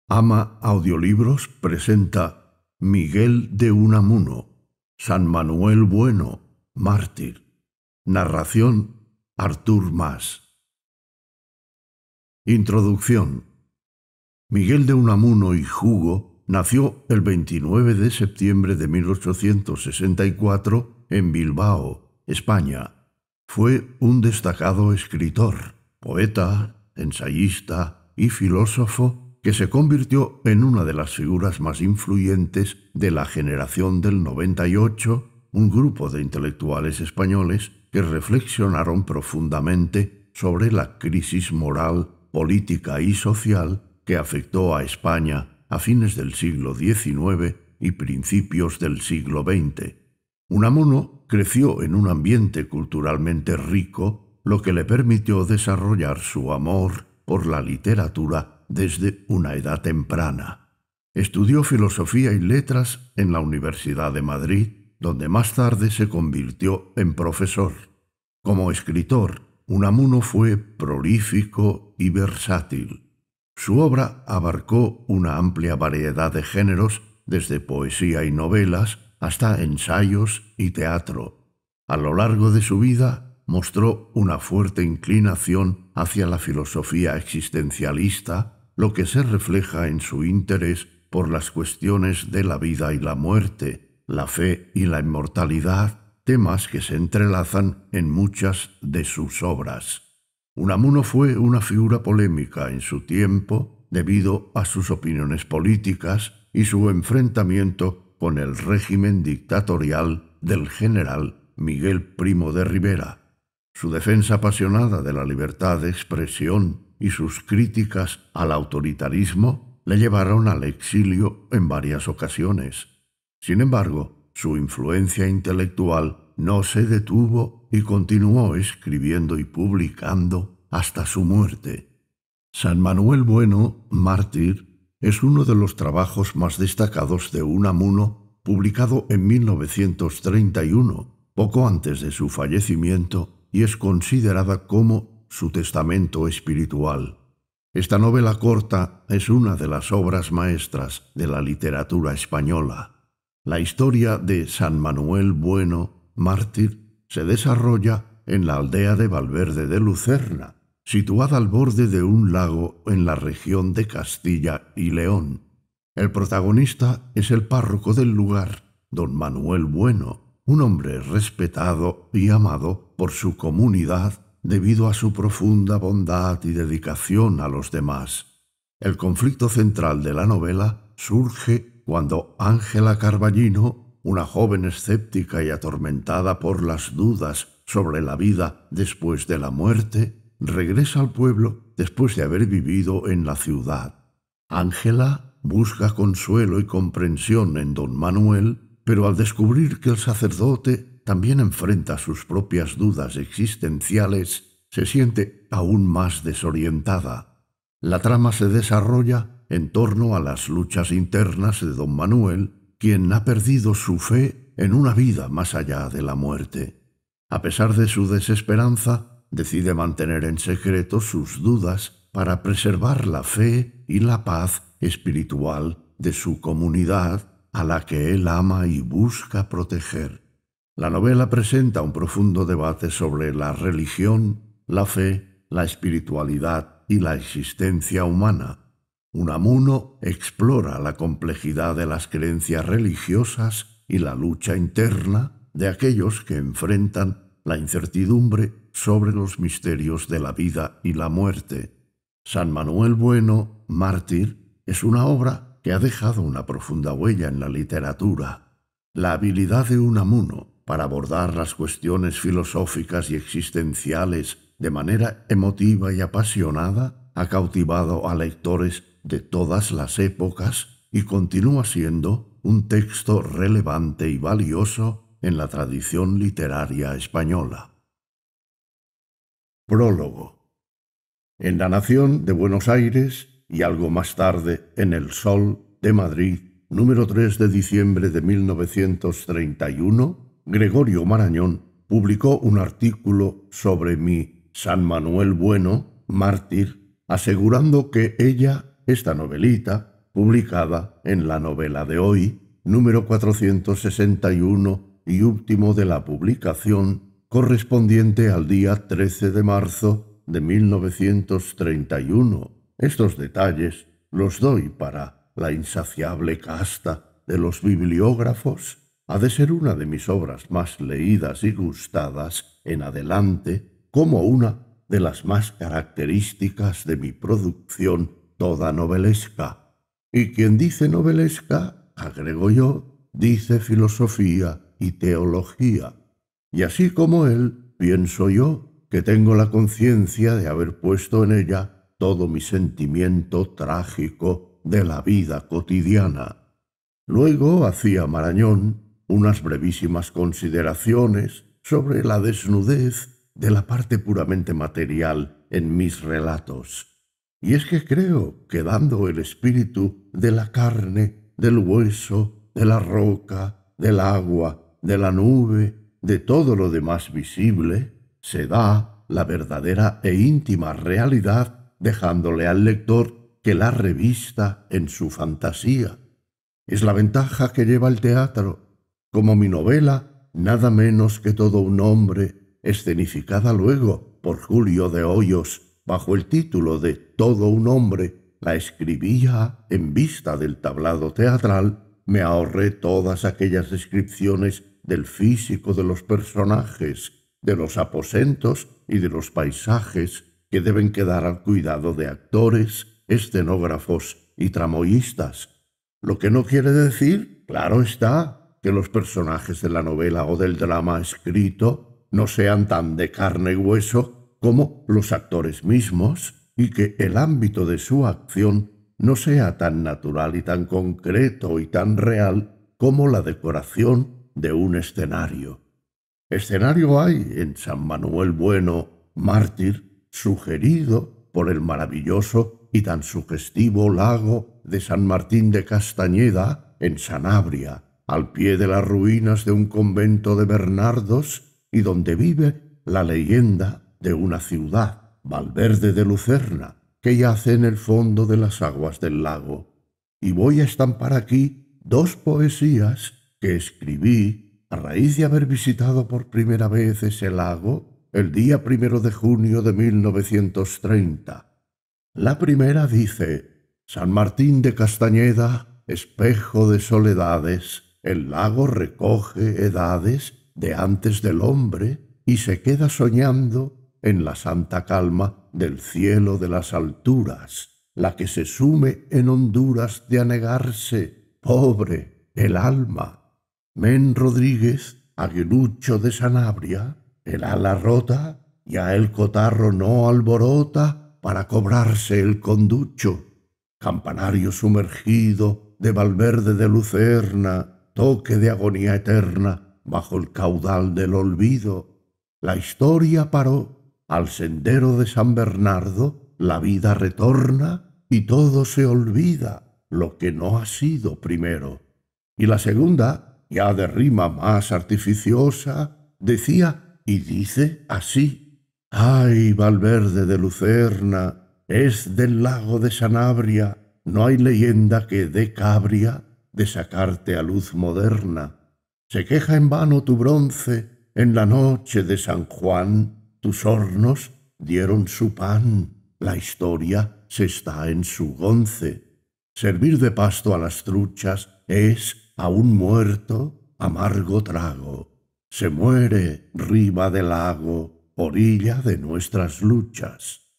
Ama Audiolibros presenta Miguel de Unamuno, San Manuel Bueno, mártir. Narración Artur Mas. Introducción. Miguel de Unamuno y Hugo nació el 29 de septiembre de 1864 en Bilbao, España. Fue un destacado escritor, poeta, ensayista y filósofo que se convirtió en una de las figuras más influyentes de la generación del 98, un grupo de intelectuales españoles que reflexionaron profundamente sobre la crisis moral, política y social que afectó a España a fines del siglo XIX y principios del siglo XX. Unamuno creció en un ambiente culturalmente rico, lo que le permitió desarrollar su amor por la literatura desde una edad temprana. Estudió filosofía y letras en la Universidad de Madrid, donde más tarde se convirtió en profesor. Como escritor, Unamuno fue prolífico y versátil. Su obra abarcó una amplia variedad de géneros, desde poesía y novelas hasta ensayos y teatro. A lo largo de su vida mostró una fuerte inclinación hacia la filosofía existencialista, lo que se refleja en su interés por las cuestiones de la vida y la muerte, la fe y la inmortalidad, temas que se entrelazan en muchas de sus obras. Unamuno fue una figura polémica en su tiempo debido a sus opiniones políticas y su enfrentamiento con el régimen dictatorial del general Miguel Primo de Rivera. Su defensa apasionada de la libertad de expresión y sus críticas al autoritarismo le llevaron al exilio en varias ocasiones. Sin embargo, su influencia intelectual no se detuvo y continuó escribiendo y publicando hasta su muerte. San Manuel Bueno, mártir, es uno de los trabajos más destacados de Unamuno, publicado en 1931, poco antes de su fallecimiento, y es considerada como su testamento espiritual. Esta novela corta es una de las obras maestras de la literatura española. La historia de San Manuel Bueno, mártir, se desarrolla en la aldea de Valverde de Lucerna, situada al borde de un lago en la región de Castilla y León. El protagonista es el párroco del lugar, don Manuel Bueno, un hombre respetado y amado por su comunidad debido a su profunda bondad y dedicación a los demás. El conflicto central de la novela surge cuando Ángela Carballino, una joven escéptica y atormentada por las dudas sobre la vida después de la muerte, regresa al pueblo después de haber vivido en la ciudad. Ángela busca consuelo y comprensión en don Manuel, pero al descubrir que el sacerdote también enfrenta sus propias dudas existenciales, se siente aún más desorientada. La trama se desarrolla en torno a las luchas internas de don Manuel, quien ha perdido su fe en una vida más allá de la muerte. A pesar de su desesperanza, decide mantener en secreto sus dudas para preservar la fe y la paz espiritual de su comunidad, a la que él ama y busca proteger. La novela presenta un profundo debate sobre la religión, la fe, la espiritualidad y la existencia humana. Unamuno explora la complejidad de las creencias religiosas y la lucha interna de aquellos que enfrentan la incertidumbre sobre los misterios de la vida y la muerte. San Manuel Bueno, mártir, es una obra que ha dejado una profunda huella en la literatura. La habilidad de Unamuno para abordar las cuestiones filosóficas y existenciales de manera emotiva y apasionada ha cautivado a lectores de todas las épocas y continúa siendo un texto relevante y valioso en la tradición literaria española. Prólogo. En La Nación de Buenos Aires y algo más tarde en El Sol de Madrid, número 3 de diciembre de 1931, Gregorio Marañón publicó un artículo sobre mi San Manuel Bueno, mártir, asegurando que esta novelita, publicada en la novela de hoy, número 461 y último de la publicación, correspondiente al día 13 de marzo de 1931. Estos detalles los doy para la insaciable casta de los bibliógrafos. Ha de ser una de mis obras más leídas y gustadas en adelante, como una de las más características de mi producción toda novelesca. Y quien dice novelesca, agrego yo, dice filosofía y teología. Y así como él, pienso yo que tengo la conciencia de haber puesto en ella todo mi sentimiento trágico de la vida cotidiana. Luego hacía Marañón unas brevísimas consideraciones sobre la desnudez de la parte puramente material en mis relatos. Y es que creo que dando el espíritu de la carne, del hueso, de la roca, del agua, de la nube, de todo lo demás visible, se da la verdadera e íntima realidad, dejándole al lector que la revista en su fantasía. Es la ventaja que lleva el teatro. Como mi novela, nada menos que todo un hombre, escenificada luego por Julio de Hoyos, bajo el título de Todo un hombre, la escribía en vista del tablado teatral, me ahorré todas aquellas descripciones del físico de los personajes, de los aposentos y de los paisajes que deben quedar al cuidado de actores, escenógrafos y tramoyistas. Lo que no quiere decir, claro está, que los personajes de la novela o del drama escrito no sean tan de carne y hueso como los actores mismos, y que el ámbito de su acción no sea tan natural y tan concreto y tan real como la decoración de un escenario. Escenario hay en San Manuel Bueno, mártir, sugerido por el maravilloso y tan sugestivo lago de San Martín de Castañeda en Sanabria, al pie de las ruinas de un convento de Bernardos y donde vive la leyenda de una ciudad, Valverde de Lucerna, que yace en el fondo de las aguas del lago. Y voy a estampar aquí dos poesías que escribí a raíz de haber visitado por primera vez ese lago el día 1 de junio de 1930. La primera dice: San Martín de Castañeda, espejo de soledades, el lago recoge edades de antes del hombre y se queda soñando en la santa calma del cielo de las alturas, la que se sume en honduras de anegarse, pobre el alma. Men Rodríguez, aguilucho de Sanabria, el ala rota, ya el cotarro no alborota para cobrarse el conducho. Campanario sumergido de Valverde de Lucerna, toque de agonía eterna bajo el caudal del olvido. La historia paró, al sendero de San Bernardo la vida retorna y todo se olvida, lo que no ha sido primero. Y la segunda, ya de rima más artificiosa, decía y dice así: ¡ay, Valverde de Lucerna, es del lago de Sanabria, no hay leyenda que dé cabria de sacarte a luz moderna! Se queja en vano tu bronce en la noche de San Juan, tus hornos dieron su pan, la historia se está en su gonce. Servir de pasto a las truchas es, a un muerto, amargo trago. Se muere riba del lago, orilla de nuestras luchas.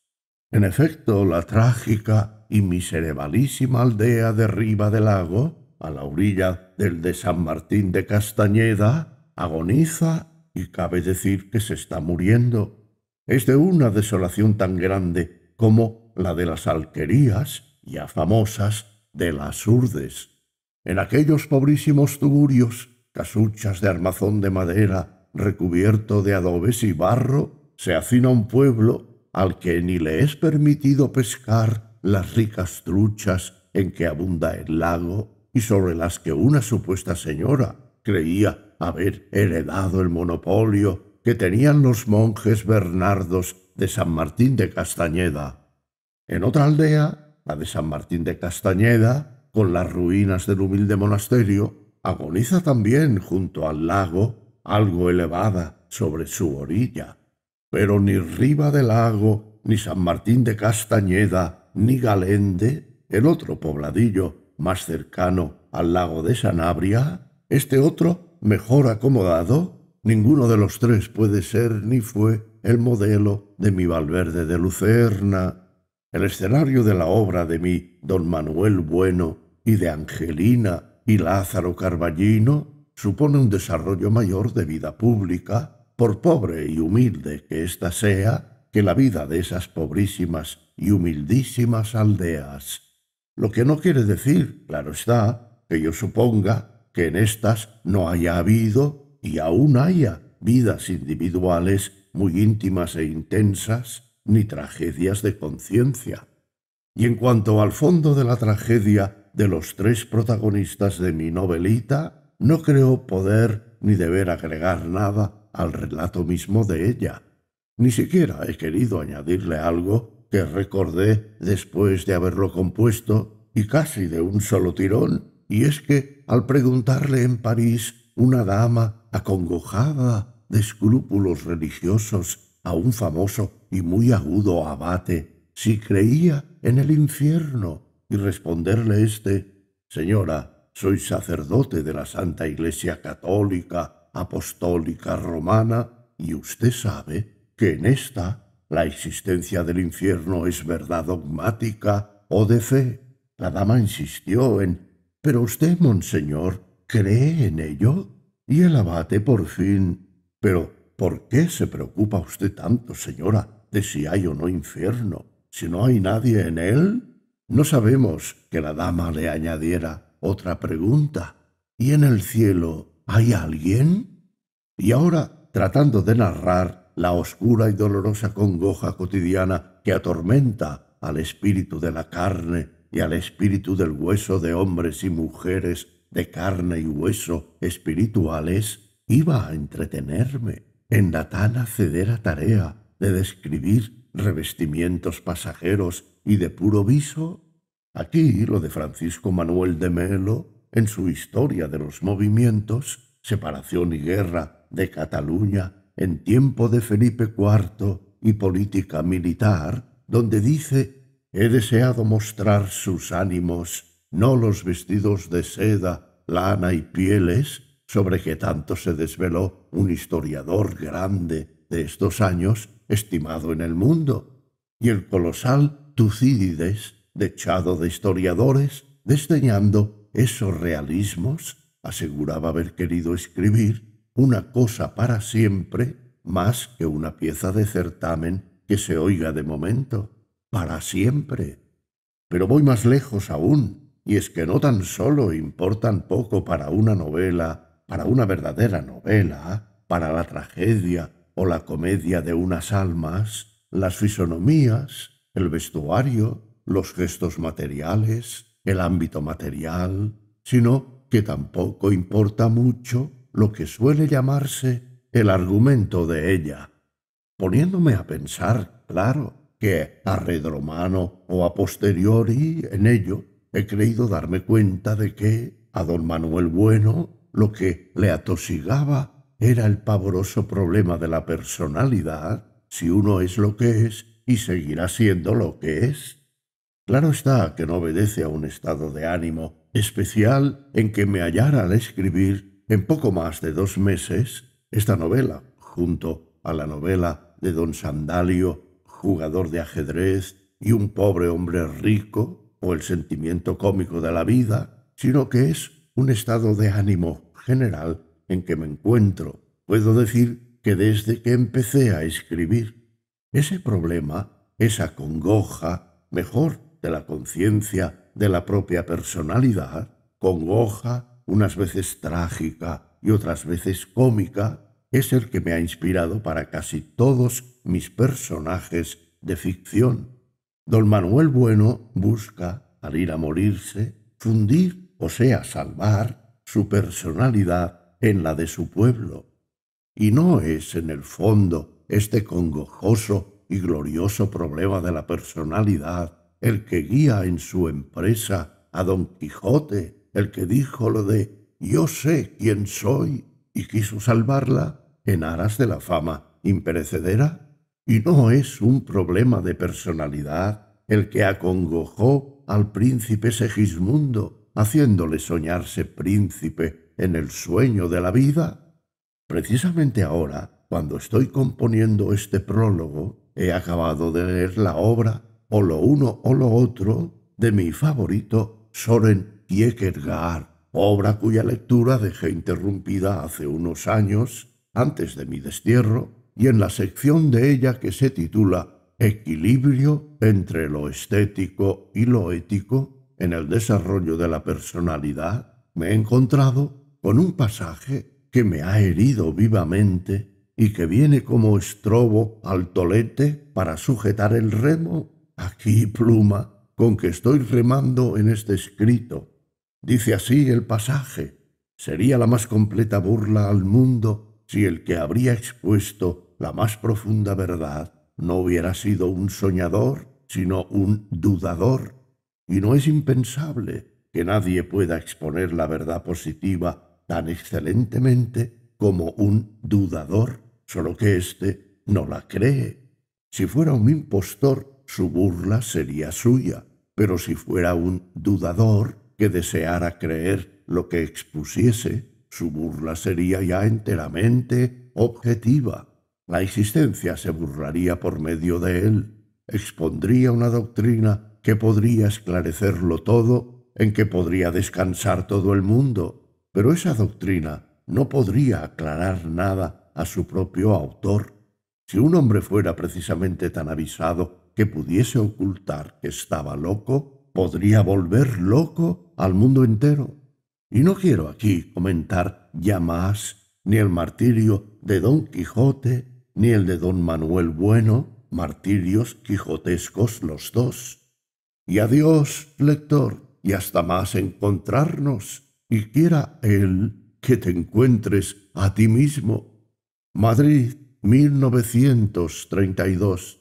En efecto, la trágica y miserabilísima aldea de Riba del Lago, a la orilla del de San Martín de Castañeda, agoniza y cabe decir que se está muriendo. Es de una desolación tan grande como la de las alquerías, ya famosas, de las Urdes. En aquellos pobrísimos tugurios, casuchas de armazón de madera, recubierto de adobes y barro, se hacina un pueblo al que ni le es permitido pescar las ricas truchas en que abunda el lago y sobre las que una supuesta señora creía haber heredado el monopolio que tenían los monjes bernardos de San Martín de Castañeda. En otra aldea, la de San Martín de Castañeda, con las ruinas del humilde monasterio, agoniza también junto al lago, algo elevada sobre su orilla. Pero ni Riva del Lago, ni San Martín de Castañeda, ni Galende, el otro pobladillo más cercano al lago de Sanabria, este otro mejor acomodado, ninguno de los tres puede ser ni fue el modelo de mi Valverde de Lucerna, el escenario de la obra de mi Don Manuel Bueno y de Angelina y Lázaro Carballino supone un desarrollo mayor de vida pública, por pobre y humilde que ésta sea, que la vida de esas pobrísimas y humildísimas aldeas. Lo que no quiere decir, claro está, que yo suponga que en éstas no haya habido y aún haya vidas individuales muy íntimas e intensas, ni tragedias de conciencia. Y en cuanto al fondo de la tragedia de los tres protagonistas de mi novelita, no creo poder ni deber agregar nada al relato mismo de ella. Ni siquiera he querido añadirle algo que recordé después de haberlo compuesto y casi de un solo tirón, y es que al preguntarle en París una dama acongojada de escrúpulos religiosos a un famoso y muy agudo abate si creía en el infierno, y responderle éste: «Señora, soy sacerdote de la Santa Iglesia Católica Apostólica Romana, y usted sabe que en esta la existencia del infierno es verdad dogmática o de fe». La dama insistió en: «¿Pero usted, monseñor, cree en ello?». Y el abate por fin: «¿Pero por qué se preocupa usted tanto, señora, de si hay o no infierno, si no hay nadie en él?». No sabemos que la dama le añadiera otra pregunta: «¿Y en el cielo hay alguien?». Y ahora, tratando de narrar la oscura y dolorosa congoja cotidiana que atormenta al espíritu de la carne y al espíritu del hueso de hombres y mujeres de carne y hueso espirituales, iba a entretenerme en la tan hacedera tarea de describir revestimientos pasajeros y de puro viso. Aquí lo de Francisco Manuel de Melo, en su Historia de los Movimientos, Separación y Guerra de Cataluña en tiempo de Felipe IV y política militar, donde dice: «He deseado mostrar sus ánimos, no los vestidos de seda, lana y pieles, sobre que tanto se desveló un historiador grande de estos años, estimado en el mundo». Y el colosal Tucídides, dechado de historiadores, desdeñando esos realismos, aseguraba haber querido escribir una cosa para siempre más que una pieza de certamen que se oiga de momento. Para siempre. Pero voy más lejos aún, y es que no tan solo importan poco para una novela, para una verdadera novela, para la tragedia o la comedia de unas almas, las fisonomías, el vestuario, los gestos materiales, el ámbito material, sino que tampoco importa mucho lo que suele llamarse el argumento de ella. Poniéndome a pensar, claro, que a redromano o a posteriori en ello he creído darme cuenta de que a don Manuel Bueno lo que le atosigaba era el pavoroso problema de la personalidad, si uno es lo que es y seguirá siendo lo que es. Claro está que no obedece a un estado de ánimo especial en que me hallara al escribir en poco más de 2 meses esta novela, junto a la novela de don Sandalio, jugador de ajedrez, y un pobre hombre rico, o el sentimiento cómico de la vida, sino que es un estado de ánimo general en que me encuentro. Puedo decir que desde que empecé a escribir, ese problema, esa congoja, mejor, de la conciencia de la propia personalidad, congoja, unas veces trágica y otras veces cómica, es el que me ha inspirado para casi todos mis personajes de ficción. Don Manuel Bueno busca, al ir a morirse, fundir, o sea, salvar, su personalidad en la de su pueblo. Y no es, en el fondo, este congojoso y glorioso problema de la personalidad el que guía en su empresa a Don Quijote, el que dijo lo de «Yo sé quién soy» y quiso salvarla en aras de la fama imperecedera? ¿Y no es un problema de personalidad el que acongojó al príncipe Segismundo, haciéndole soñarse príncipe en el sueño de la vida? Precisamente ahora, cuando estoy componiendo este prólogo, he acabado de leer la obra, o lo uno o lo otro, de mi favorito Søren Kierkegaard, obra cuya lectura dejé interrumpida hace unos años, antes de mi destierro, y en la sección de ella que se titula Equilibrio entre lo estético y lo ético en el desarrollo de la personalidad, me he encontrado con un pasaje que me ha herido vivamente y que viene como estrobo al tolete para sujetar el remo, aquí pluma, con que estoy remando en este escrito. Dice así el pasaje: sería la más completa burla al mundo si el que habría expuesto la más profunda verdad no hubiera sido un soñador, sino un dudador. Y no es impensable que nadie pueda exponer la verdad positiva tan excelentemente como un dudador, solo que éste no la cree. Si fuera un impostor, su burla sería suya, pero si fuera un dudador que deseara creer lo que expusiese, su burla sería ya enteramente objetiva. La existencia se burlaría por medio de él, expondría una doctrina que podría esclarecerlo todo, en que podría descansar todo el mundo, pero esa doctrina no podría aclarar nada a su propio autor. Si un hombre fuera precisamente tan avisado que pudiese ocultar que estaba loco, podría volver loco al mundo entero. Y no quiero aquí comentar ya más ni el martirio de Don Quijote ni el de Don Manuel Bueno, martirios quijotescos los dos. Y adiós, lector, y hasta más encontrarnos, y quiera él que te encuentres a ti mismo. Madrid, 1932.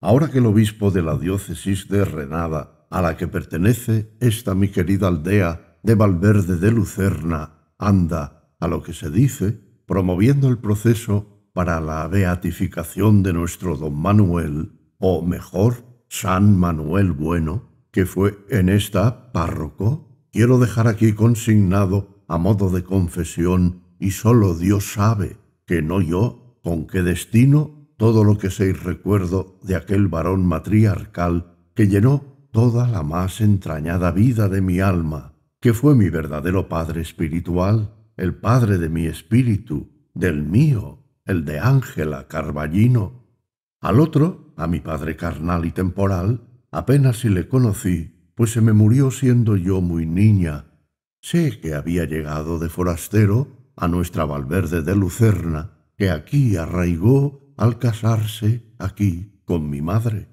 Ahora que el obispo de la diócesis de Renada, a la que pertenece esta mi querida aldea de Valverde de Lucerna, anda, a lo que se dice, promoviendo el proceso para la beatificación de nuestro don Manuel, o mejor, San Manuel Bueno, que fue en esta párroco, quiero dejar aquí consignado a modo de confesión, y solo Dios sabe, que no yo, con qué destino, todo lo que sé y recuerdo de aquel varón matriarcal que llenó toda la más entrañada vida de mi alma, que fue mi verdadero padre espiritual, el padre de mi espíritu, del mío, el de Ángela Carballino. Al otro, a mi padre carnal y temporal, apenas si le conocí, pues se me murió siendo yo muy niña. Sé que había llegado de forastero a nuestra Valverde de Lucerna, que aquí arraigó al casarse aquí con mi madre.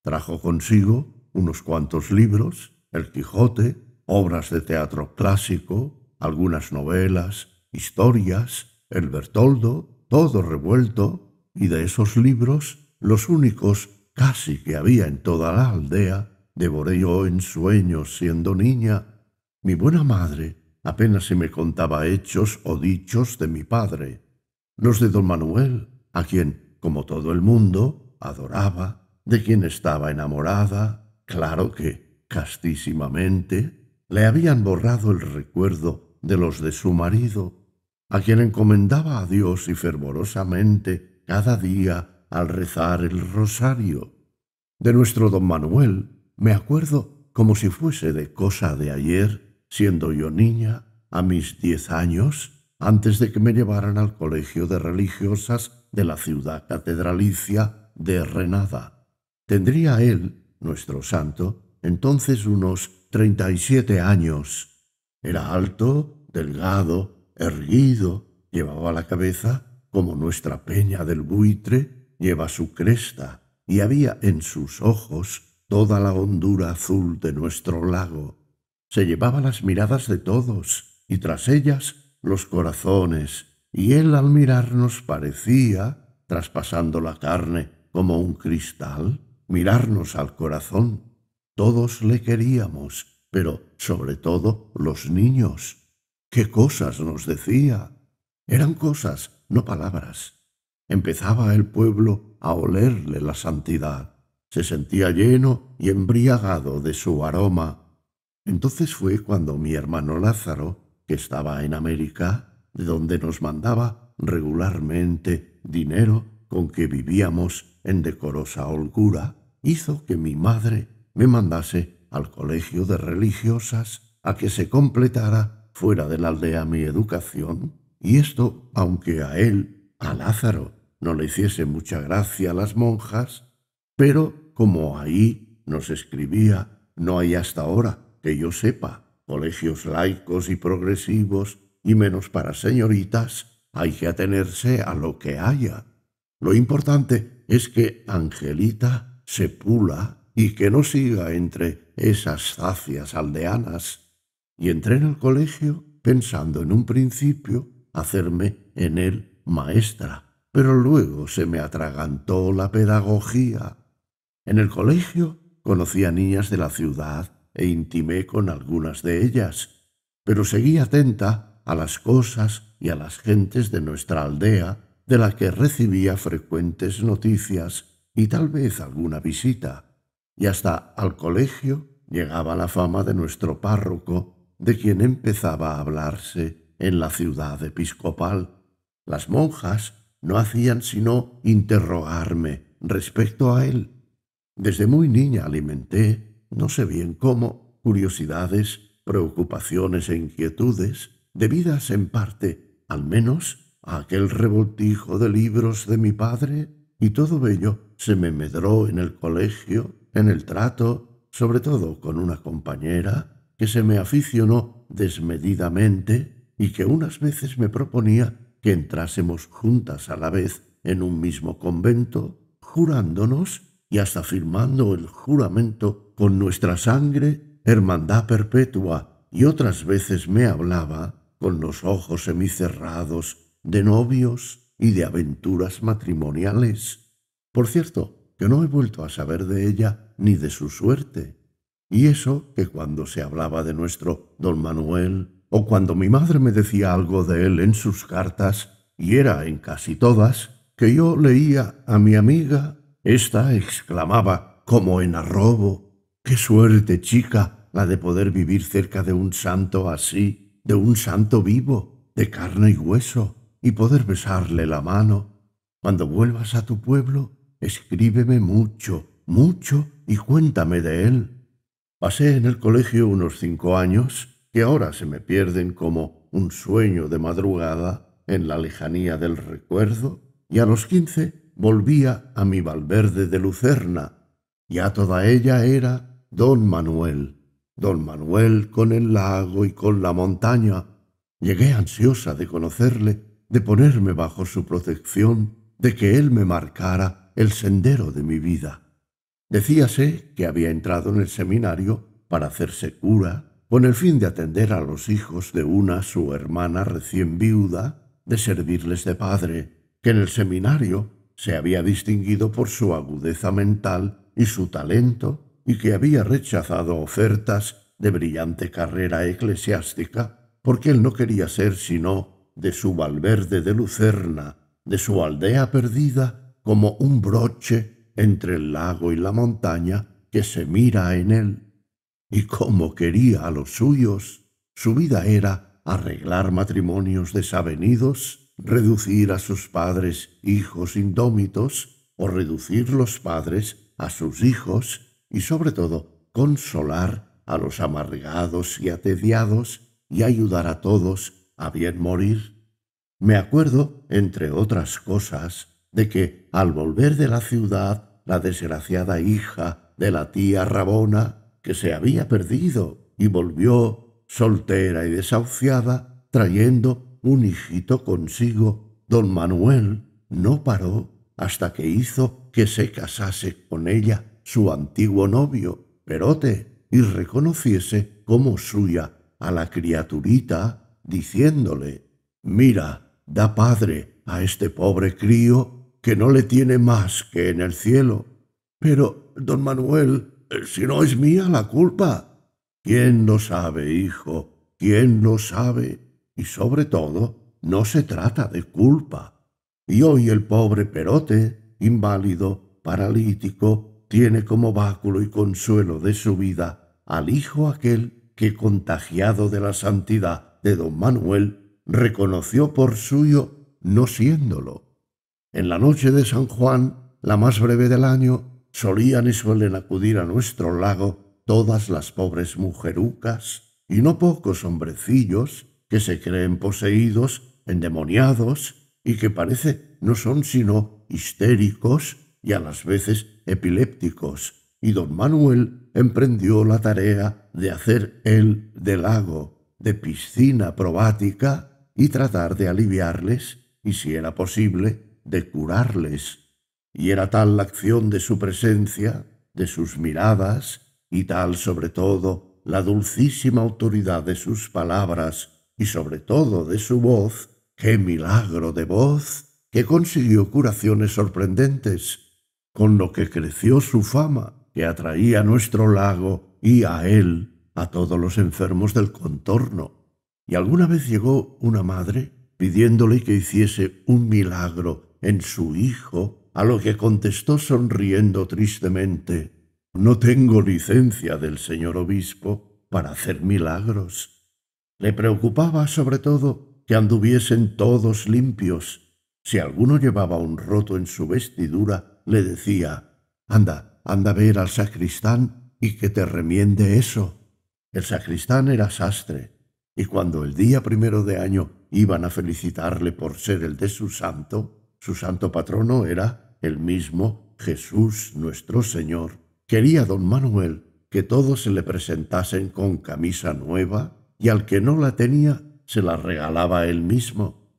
Trajo consigo unos cuantos libros, El Quijote, obras de teatro clásico, algunas novelas, historias, el Bertoldo, todo revuelto, y de esos libros, los únicos casi que había en toda la aldea, devoré yo en sueños siendo niña. Mi buena madre apenas si me contaba hechos o dichos de mi padre, los de don Manuel, a quien, como todo el mundo, adoraba, de quien estaba enamorada, claro que, castísimamente, le habían borrado el recuerdo de los de su marido, a quien encomendaba a Dios y fervorosamente cada día al rezar el rosario. De nuestro don Manuel me acuerdo como si fuese de cosa de ayer, siendo yo niña, a mis 10 años, antes de que me llevaran al colegio de religiosas de la ciudad catedralicia de Renada. Tendría él, nuestro santo, entonces unos 37 años. Era alto, delgado, erguido, llevaba la cabeza como nuestra peña del buitre lleva su cresta, y había en sus ojos toda la hondura azul de nuestro lago. Se llevaba las miradas de todos, y tras ellas los corazones, y él al mirarnos parecía, traspasando la carne como un cristal, mirarnos al corazón. Todos le queríamos, pero sobre todo los niños. ¿Qué cosas nos decía? Eran cosas, no palabras. Empezaba el pueblo a olerle la santidad. Se sentía lleno y embriagado de su aroma. Entonces fue cuando mi hermano Lázaro, que estaba en América, de donde nos mandaba regularmente dinero con que vivíamos en decorosa holgura, hizo que mi madre me mandase al colegio de religiosas a que se completara fuera de la aldea mi educación, y esto, aunque a él, a Lázaro, no le hiciese mucha gracia a las monjas, pero como ahí nos escribía, no hay hasta ahora, que yo sepa, colegios laicos y progresivos, y menos para señoritas, hay que atenerse a lo que haya. Lo importante es que Angelita se pula y que no siga entre esas zafias aldeanas. Y entré en el colegio pensando en un principio hacerme en él maestra, pero luego se me atragantó la pedagogía. En el colegio conocí a niñas de la ciudad e intimé con algunas de ellas, pero seguí atenta a las cosas y a las gentes de nuestra aldea, de la que recibía frecuentes noticias y tal vez alguna visita, y hasta al colegio llegaba la fama de nuestro párroco, de quien empezaba a hablarse en la ciudad episcopal. Las monjas no hacían sino interrogarme respecto a él. Desde muy niña alimenté, no sé bien cómo, curiosidades, preocupaciones e inquietudes, debidas en parte, al menos, a aquel revoltijo de libros de mi padre, y todo ello se me medró en el colegio, en el trato, sobre todo con una compañera que se me aficionó desmedidamente y que unas veces me proponía que entrásemos juntas a la vez en un mismo convento, jurándonos y hasta firmando el juramento con nuestra sangre, hermandad perpetua, y otras veces me hablaba, con los ojos semicerrados, de novios y de aventuras matrimoniales. Por cierto, que no he vuelto a saber de ella ni de su suerte. Y eso que cuando se hablaba de nuestro don Manuel, o cuando mi madre me decía algo de él en sus cartas, y era en casi todas, que yo leía a mi amiga, ésta exclamaba, como en arrobo: «¡Qué suerte, chica, la de poder vivir cerca de un santo así, de un santo vivo, de carne y hueso, y poder besarle la mano! Cuando vuelvas a tu pueblo, escríbeme mucho, mucho, y cuéntame de él». Pasé en el colegio unos 5 años, que ahora se me pierden como un sueño de madrugada en la lejanía del recuerdo, y a los 15 volvía a mi Valverde de Lucerna. Ya toda ella era don Manuel con el lago y con la montaña. Llegué ansiosa de conocerle, de ponerme bajo su protección, de que él me marcara el sendero de mi vida. Decíase que había entrado en el seminario para hacerse cura, con el fin de atender a los hijos de una su hermana recién viuda, de servirles de padre, que en el seminario se había distinguido por su agudeza mental y su talento, y que había rechazado ofertas de brillante carrera eclesiástica, porque él no quería ser sino de su Valverde de Lucerna, de su aldea perdida, como un broche entre el lago y la montaña que se mira en él. Y cómo quería a los suyos. Su vida era arreglar matrimonios desavenidos, reducir a sus padres hijos indómitos, o reducir los padres a sus hijos, y sobre todo consolar a los amargados y atediados, y ayudar a todos a bien morir. Me acuerdo, entre otras cosas, de que al volver de la ciudad, la desgraciada hija de la tía Rabona, que se había perdido y volvió soltera y desahuciada, trayendo un hijito consigo, don Manuel no paró hasta que hizo que se casase con ella su antiguo novio, Perote, y reconociese como suya a la criaturita, diciéndole: «Mira, da padre a este pobre crío, que no le tiene más que en el cielo». «Pero, don Manuel, si no es mía la culpa. ¿Quién lo sabe, hijo? ¿Quién lo sabe? Y sobre todo, no se trata de culpa. Y hoy el pobre Perote, inválido, paralítico, tiene como báculo y consuelo de su vida al hijo aquel que, contagiado de la santidad de don Manuel, reconoció por suyo no siéndolo. En la noche de San Juan, la más breve del año, solían y suelen acudir a nuestro lago todas las pobres mujerucas y no pocos hombrecillos que se creen poseídos, endemoniados y que parece no son sino histéricos y a las veces epilépticos. Y don Manuel emprendió la tarea de hacer él de lago, de piscina probática y tratar de aliviarles y, si era posible, de curarles. Y era tal la acción de su presencia, de sus miradas, y tal sobre todo la dulcísima autoridad de sus palabras, y sobre todo de su voz, qué milagro de voz, que consiguió curaciones sorprendentes, con lo que creció su fama, que atraía a nuestro lago y a él, a todos los enfermos del contorno. Y alguna vez llegó una madre pidiéndole que hiciese un milagro en su hijo, a lo que contestó sonriendo tristemente: «No tengo licencia del señor obispo para hacer milagros». Le preocupaba sobre todo que anduviesen todos limpios. Si alguno llevaba un roto en su vestidura, le decía: «Anda, anda a ver al sacristán y que te remiende eso». El sacristán era sastre, y cuando el día 1 de año iban a felicitarle por ser el de su santo patrono era el mismo Jesús nuestro Señor, quería don Manuel que todos se le presentasen con camisa nueva, y al que no la tenía se la regalaba él mismo.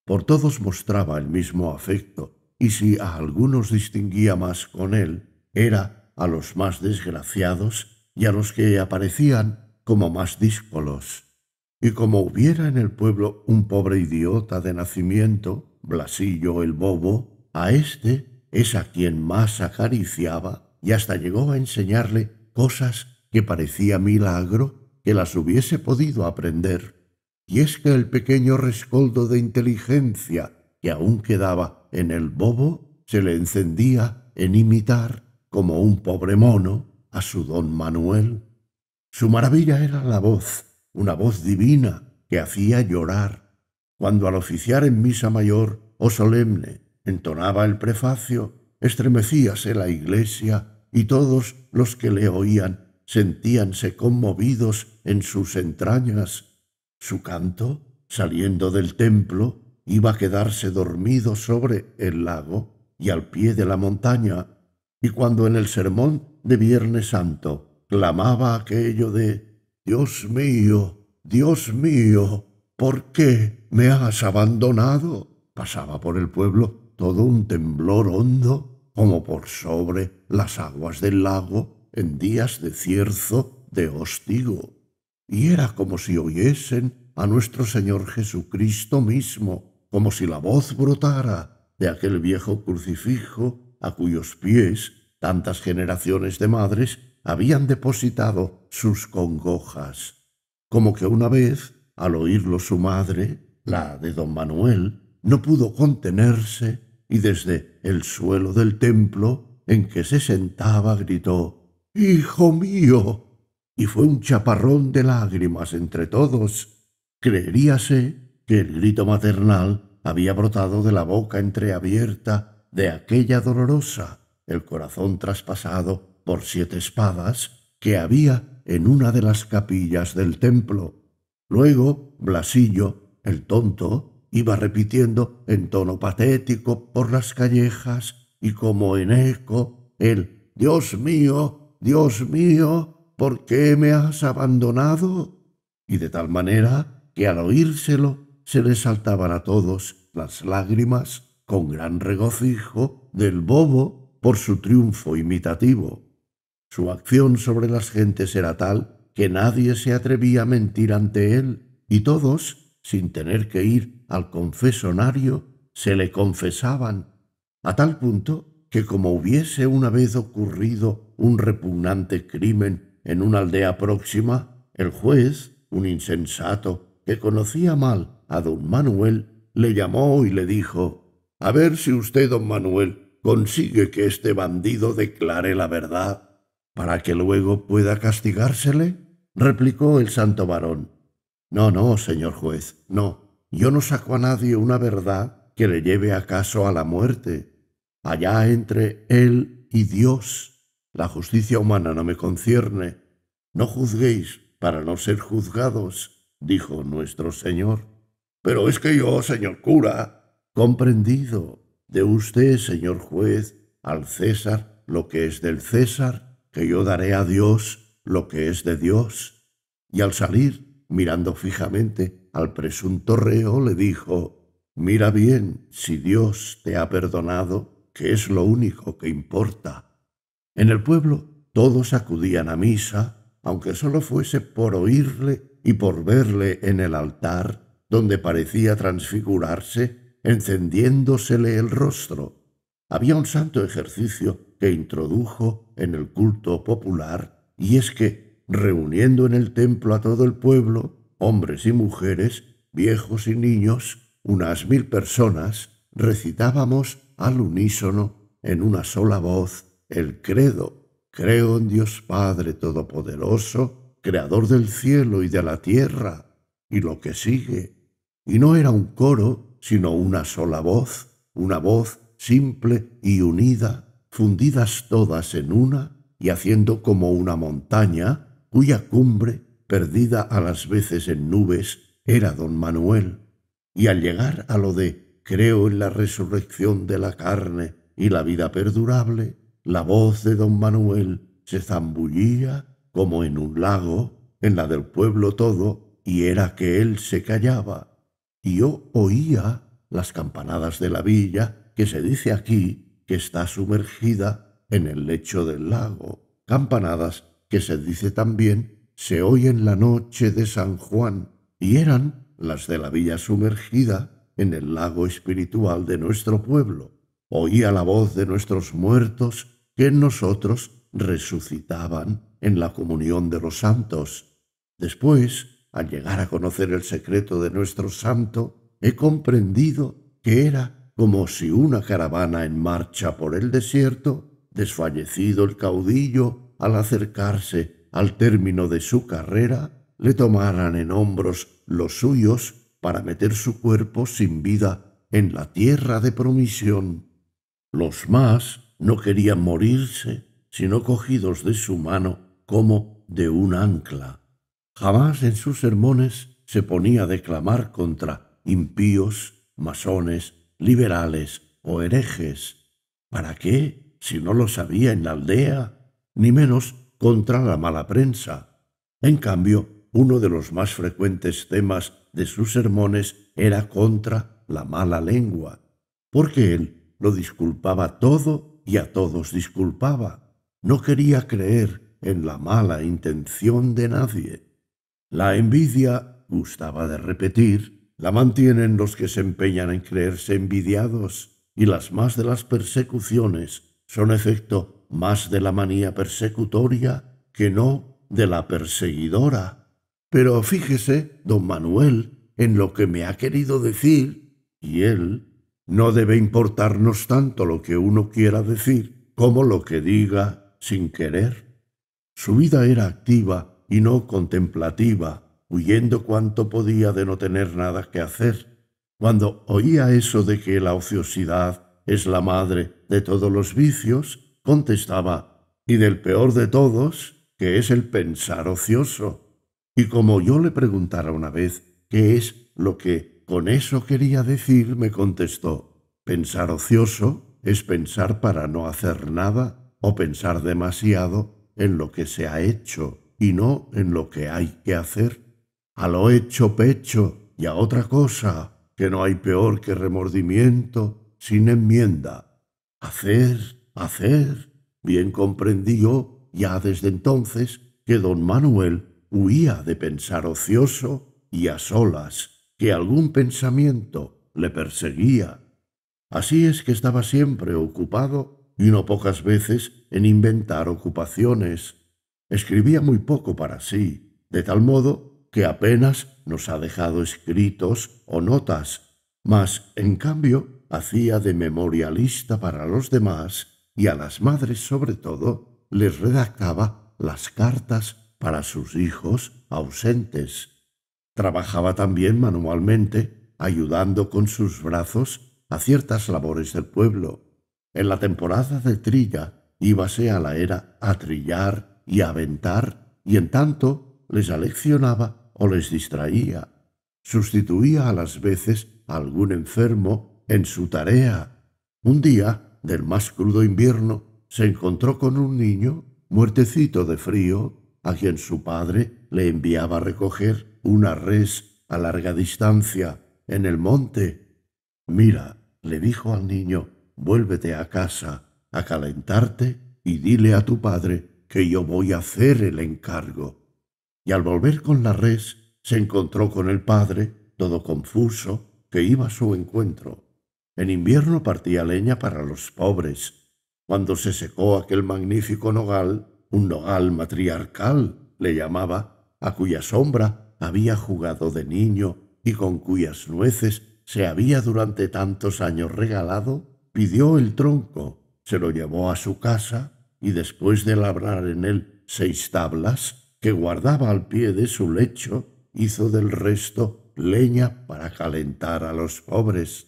Por todos mostraba el mismo afecto, y si a algunos distinguía más con él, era a los más desgraciados y a los que aparecían como más díscolos. Y como hubiera en el pueblo un pobre idiota de nacimiento, Blasillo el bobo, a éste es a quien más acariciaba, y hasta llegó a enseñarle cosas que parecía milagro que las hubiese podido aprender. Y es que el pequeño rescoldo de inteligencia que aún quedaba en el bobo se le encendía en imitar, como un pobre mono, a su don Manuel. Su maravilla era la voz, una voz divina que hacía llorar. Cuando al oficiar en misa mayor o solemne entonaba el prefacio, estremecíase la iglesia y todos los que le oían sentíanse conmovidos en sus entrañas. Su canto, saliendo del templo, iba a quedarse dormido sobre el lago y al pie de la montaña, y cuando en el sermón de Viernes Santo clamaba aquello de Dios mío, ¿por qué me has abandonado?», pasaba por el pueblo todo un temblor hondo, como por sobre las aguas del lago en días de cierzo de hostigo. Y era como si oyesen a nuestro Señor Jesucristo mismo, como si la voz brotara de aquel viejo crucifijo a cuyos pies tantas generaciones de madres habían depositado sus congojas. Como que una vez, al oírlo su madre, la de don Manuel, no pudo contenerse y desde el suelo del templo en que se sentaba gritó: «¡Hijo mío!», y fue un chaparrón de lágrimas entre todos. Creeríase que el grito maternal había brotado de la boca entreabierta de aquella dolorosa, el corazón traspasado por 7 espadas que había en una de las capillas del templo. Luego Blasillo, el tonto, iba repitiendo en tono patético por las callejas y como en eco el Dios mío, ¿por qué me has abandonado?», y de tal manera que al oírselo se les saltaban a todos las lágrimas con gran regocijo del bobo por su triunfo imitativo. Su acción sobre las gentes era tal que nadie se atrevía a mentir ante él, y todos, sin tener que ir al confesonario, se le confesaban, a tal punto que, como hubiese una vez ocurrido un repugnante crimen en una aldea próxima, el juez, un insensato que conocía mal a don Manuel, le llamó y le dijo: «A ver si usted, don Manuel, consigue que este bandido declare la verdad, para que luego pueda castigársele». Replicó el santo varón: «No, no, señor juez, no. Yo no saco a nadie una verdad que le lleve acaso a la muerte. Allá entre él y Dios. La justicia humana no me concierne. No juzguéis para no ser juzgados», dijo nuestro Señor. «Pero es que yo, señor cura». «Comprendido. De usted, señor juez, al César lo que es del César, que yo daré a Dios lo que es de Dios». Y al salir, mirando fijamente al presunto reo, le dijo: «Mira bien si Dios te ha perdonado, que es lo único que importa». En el pueblo todos acudían a misa, aunque solo fuese por oírle y por verle en el altar, donde parecía transfigurarse, encendiéndosele el rostro. Había un santo ejercicio que introdujo en el culto popular, y es que, reuniendo en el templo a todo el pueblo, hombres y mujeres, viejos y niños, unas 1000 personas, recitábamos al unísono, en una sola voz, el credo: «Creo en Dios Padre Todopoderoso, Creador del cielo y de la tierra», y lo que sigue. Y no era un coro, sino una sola voz, una voz simple y unida, fundidas todas en una y haciendo como una montaña, cuya cumbre, perdida a las veces en nubes, era don Manuel. Y al llegar a lo de «creo en la resurrección de la carne y la vida perdurable», la voz de don Manuel se zambullía como en un lago, en la del pueblo todo, y era que él se callaba. Y yo oía las campanadas de la villa, que se dice aquí que está sumergida en el lecho del lago, campanadas que se dice también se oyen la noche de San Juan, y eran las de la villa sumergida en el lago espiritual de nuestro pueblo. Oía la voz de nuestros muertos que en nosotros resucitaban en la comunión de los santos. Después, al llegar a conocer el secreto de nuestro santo, he comprendido que era como si una caravana en marcha por el desierto, desfallecido el caudillo, al acercarse al término de su carrera, le tomaran en hombros los suyos para meter su cuerpo sin vida en la tierra de promisión. Los más no querían morirse, sino cogidos de su mano como de un ancla. Jamás en sus sermones se ponía a declamar contra impíos, masones, liberales o herejes. ¿Para qué, si no lo sabía en la aldea? Ni menos contra la mala prensa. En cambio, uno de los más frecuentes temas de sus sermones era contra la mala lengua, porque él lo disculpaba todo y a todos disculpaba. No quería creer en la mala intención de nadie. La envidia, gustaba de repetir, la mantienen los que se empeñan en creerse envidiados, y las más de las persecuciones son efecto más de la manía persecutoria que no de la perseguidora. Pero fíjese, don Manuel, en lo que me ha querido decir, y él: no debe importarnos tanto lo que uno quiera decir como lo que diga sin querer. Su vida era activa y no contemplativa, huyendo cuanto podía de no tener nada que hacer. Cuando oía eso de que la ociosidad es la madre de todos los vicios, contestaba: y del peor de todos, que es el pensar ocioso. Y como yo le preguntara una vez qué es lo que con eso quería decir, me contestó: pensar ocioso es pensar para no hacer nada o pensar demasiado en lo que se ha hecho y no en lo que hay que hacer. A lo hecho pecho y a otra cosa, que no hay peor que remordimiento sin enmienda. Hacer, hacer. Bien comprendí yo ya desde entonces que don Manuel huía de pensar ocioso y a solas, que algún pensamiento le perseguía. Así es que estaba siempre ocupado y no pocas veces en inventar ocupaciones. Escribía muy poco para sí, de tal modo que apenas nos ha dejado escritos o notas, mas, en cambio, hacía de memorialista para los demás y a las madres sobre todo les redactaba las cartas para sus hijos ausentes. Trabajaba también manualmente, ayudando con sus brazos a ciertas labores del pueblo. En la temporada de trilla íbase a la era a trillar y a aventar, y en tanto les aleccionaba o les distraía. Sustituía a las veces a algún enfermo en su tarea. Un día del más crudo invierno se encontró con un niño muertecito de frío, a quien su padre le enviaba a recoger una res a larga distancia en el monte. Mira, le dijo al niño, vuélvete a casa a calentarte y dile a tu padre que yo voy a hacer el encargo. Y al volver con la res, se encontró con el padre, todo confuso, que iba a su encuentro. En invierno partía leña para los pobres. Cuando se secó aquel magnífico nogal, un nogal matriarcal, le llamaba, a cuya sombra había jugado de niño y con cuyas nueces se había durante tantos años regalado, pidió el tronco, se lo llevó a su casa y después de labrar en él 6 tablas que guardaba al pie de su lecho, hizo del resto leña para calentar a los pobres.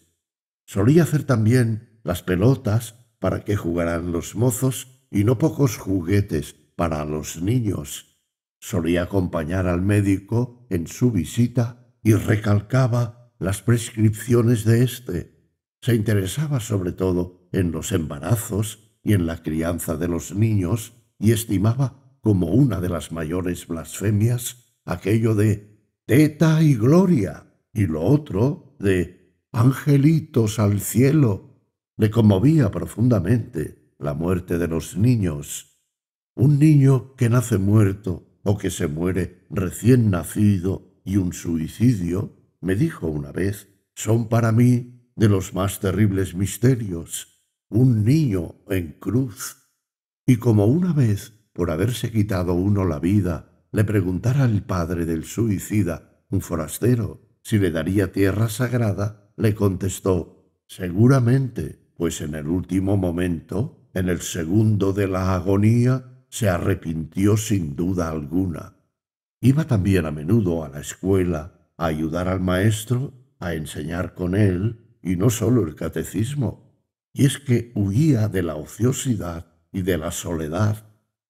Solía hacer también las pelotas para que jugaran los mozos y no pocos juguetes para los niños. Solía acompañar al médico en su visita y recalcaba las prescripciones de éste. Se interesaba sobre todo en los embarazos y en la crianza de los niños y estimaba como una de las mayores blasfemias aquello de teta y gloria y lo otro de angelitos al cielo. Le conmovía profundamente la muerte de los niños. Un niño que nace muerto o que se muere recién nacido y un suicidio, me dijo una vez, son para mí de los más terribles misterios. Un niño en cruz. Y como una vez, por haberse quitado uno la vida, le preguntara al padre del suicida, un forastero, si le daría tierra sagrada, le contestó, seguramente, pues en el último momento, en el segundo de la agonía, se arrepintió sin duda alguna. Iba también a menudo a la escuela a ayudar al maestro, a enseñar con él, y no sólo el catecismo. Y es que huía de la ociosidad y de la soledad,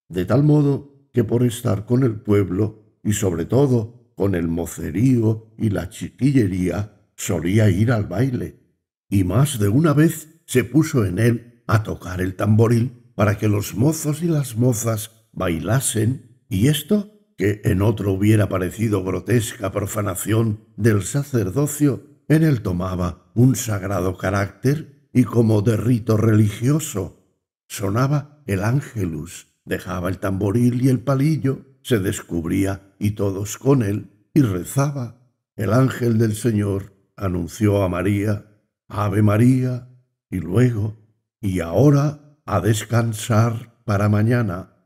de tal modo que por estar con el pueblo y sobre todo con el mocerío y la chiquillería, solía ir al baile, y más de una vez se puso en él a tocar el tamboril para que los mozos y las mozas bailasen, y esto, que en otro hubiera parecido grotesca profanación del sacerdocio, en él tomaba un sagrado carácter y como de rito religioso. Sonaba el ángelus, dejaba el tamboril y el palillo, se descubría y todos con él, y rezaba. El ángel del Señor anunció a María, Ave María, y luego, y ahora a descansar para mañana.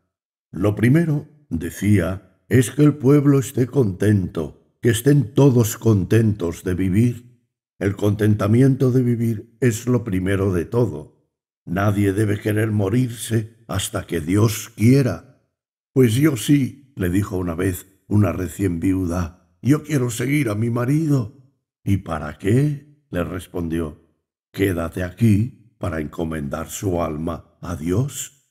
Lo primero, decía, es que el pueblo esté contento, que estén todos contentos de vivir. El contentamiento de vivir es lo primero de todo. Nadie debe querer morirse hasta que Dios quiera. Pues yo sí, le dijo una vez una recién viuda, yo quiero seguir a mi marido. ¿Y para qué? Le respondió, quédate aquí para encomendar su alma a Dios.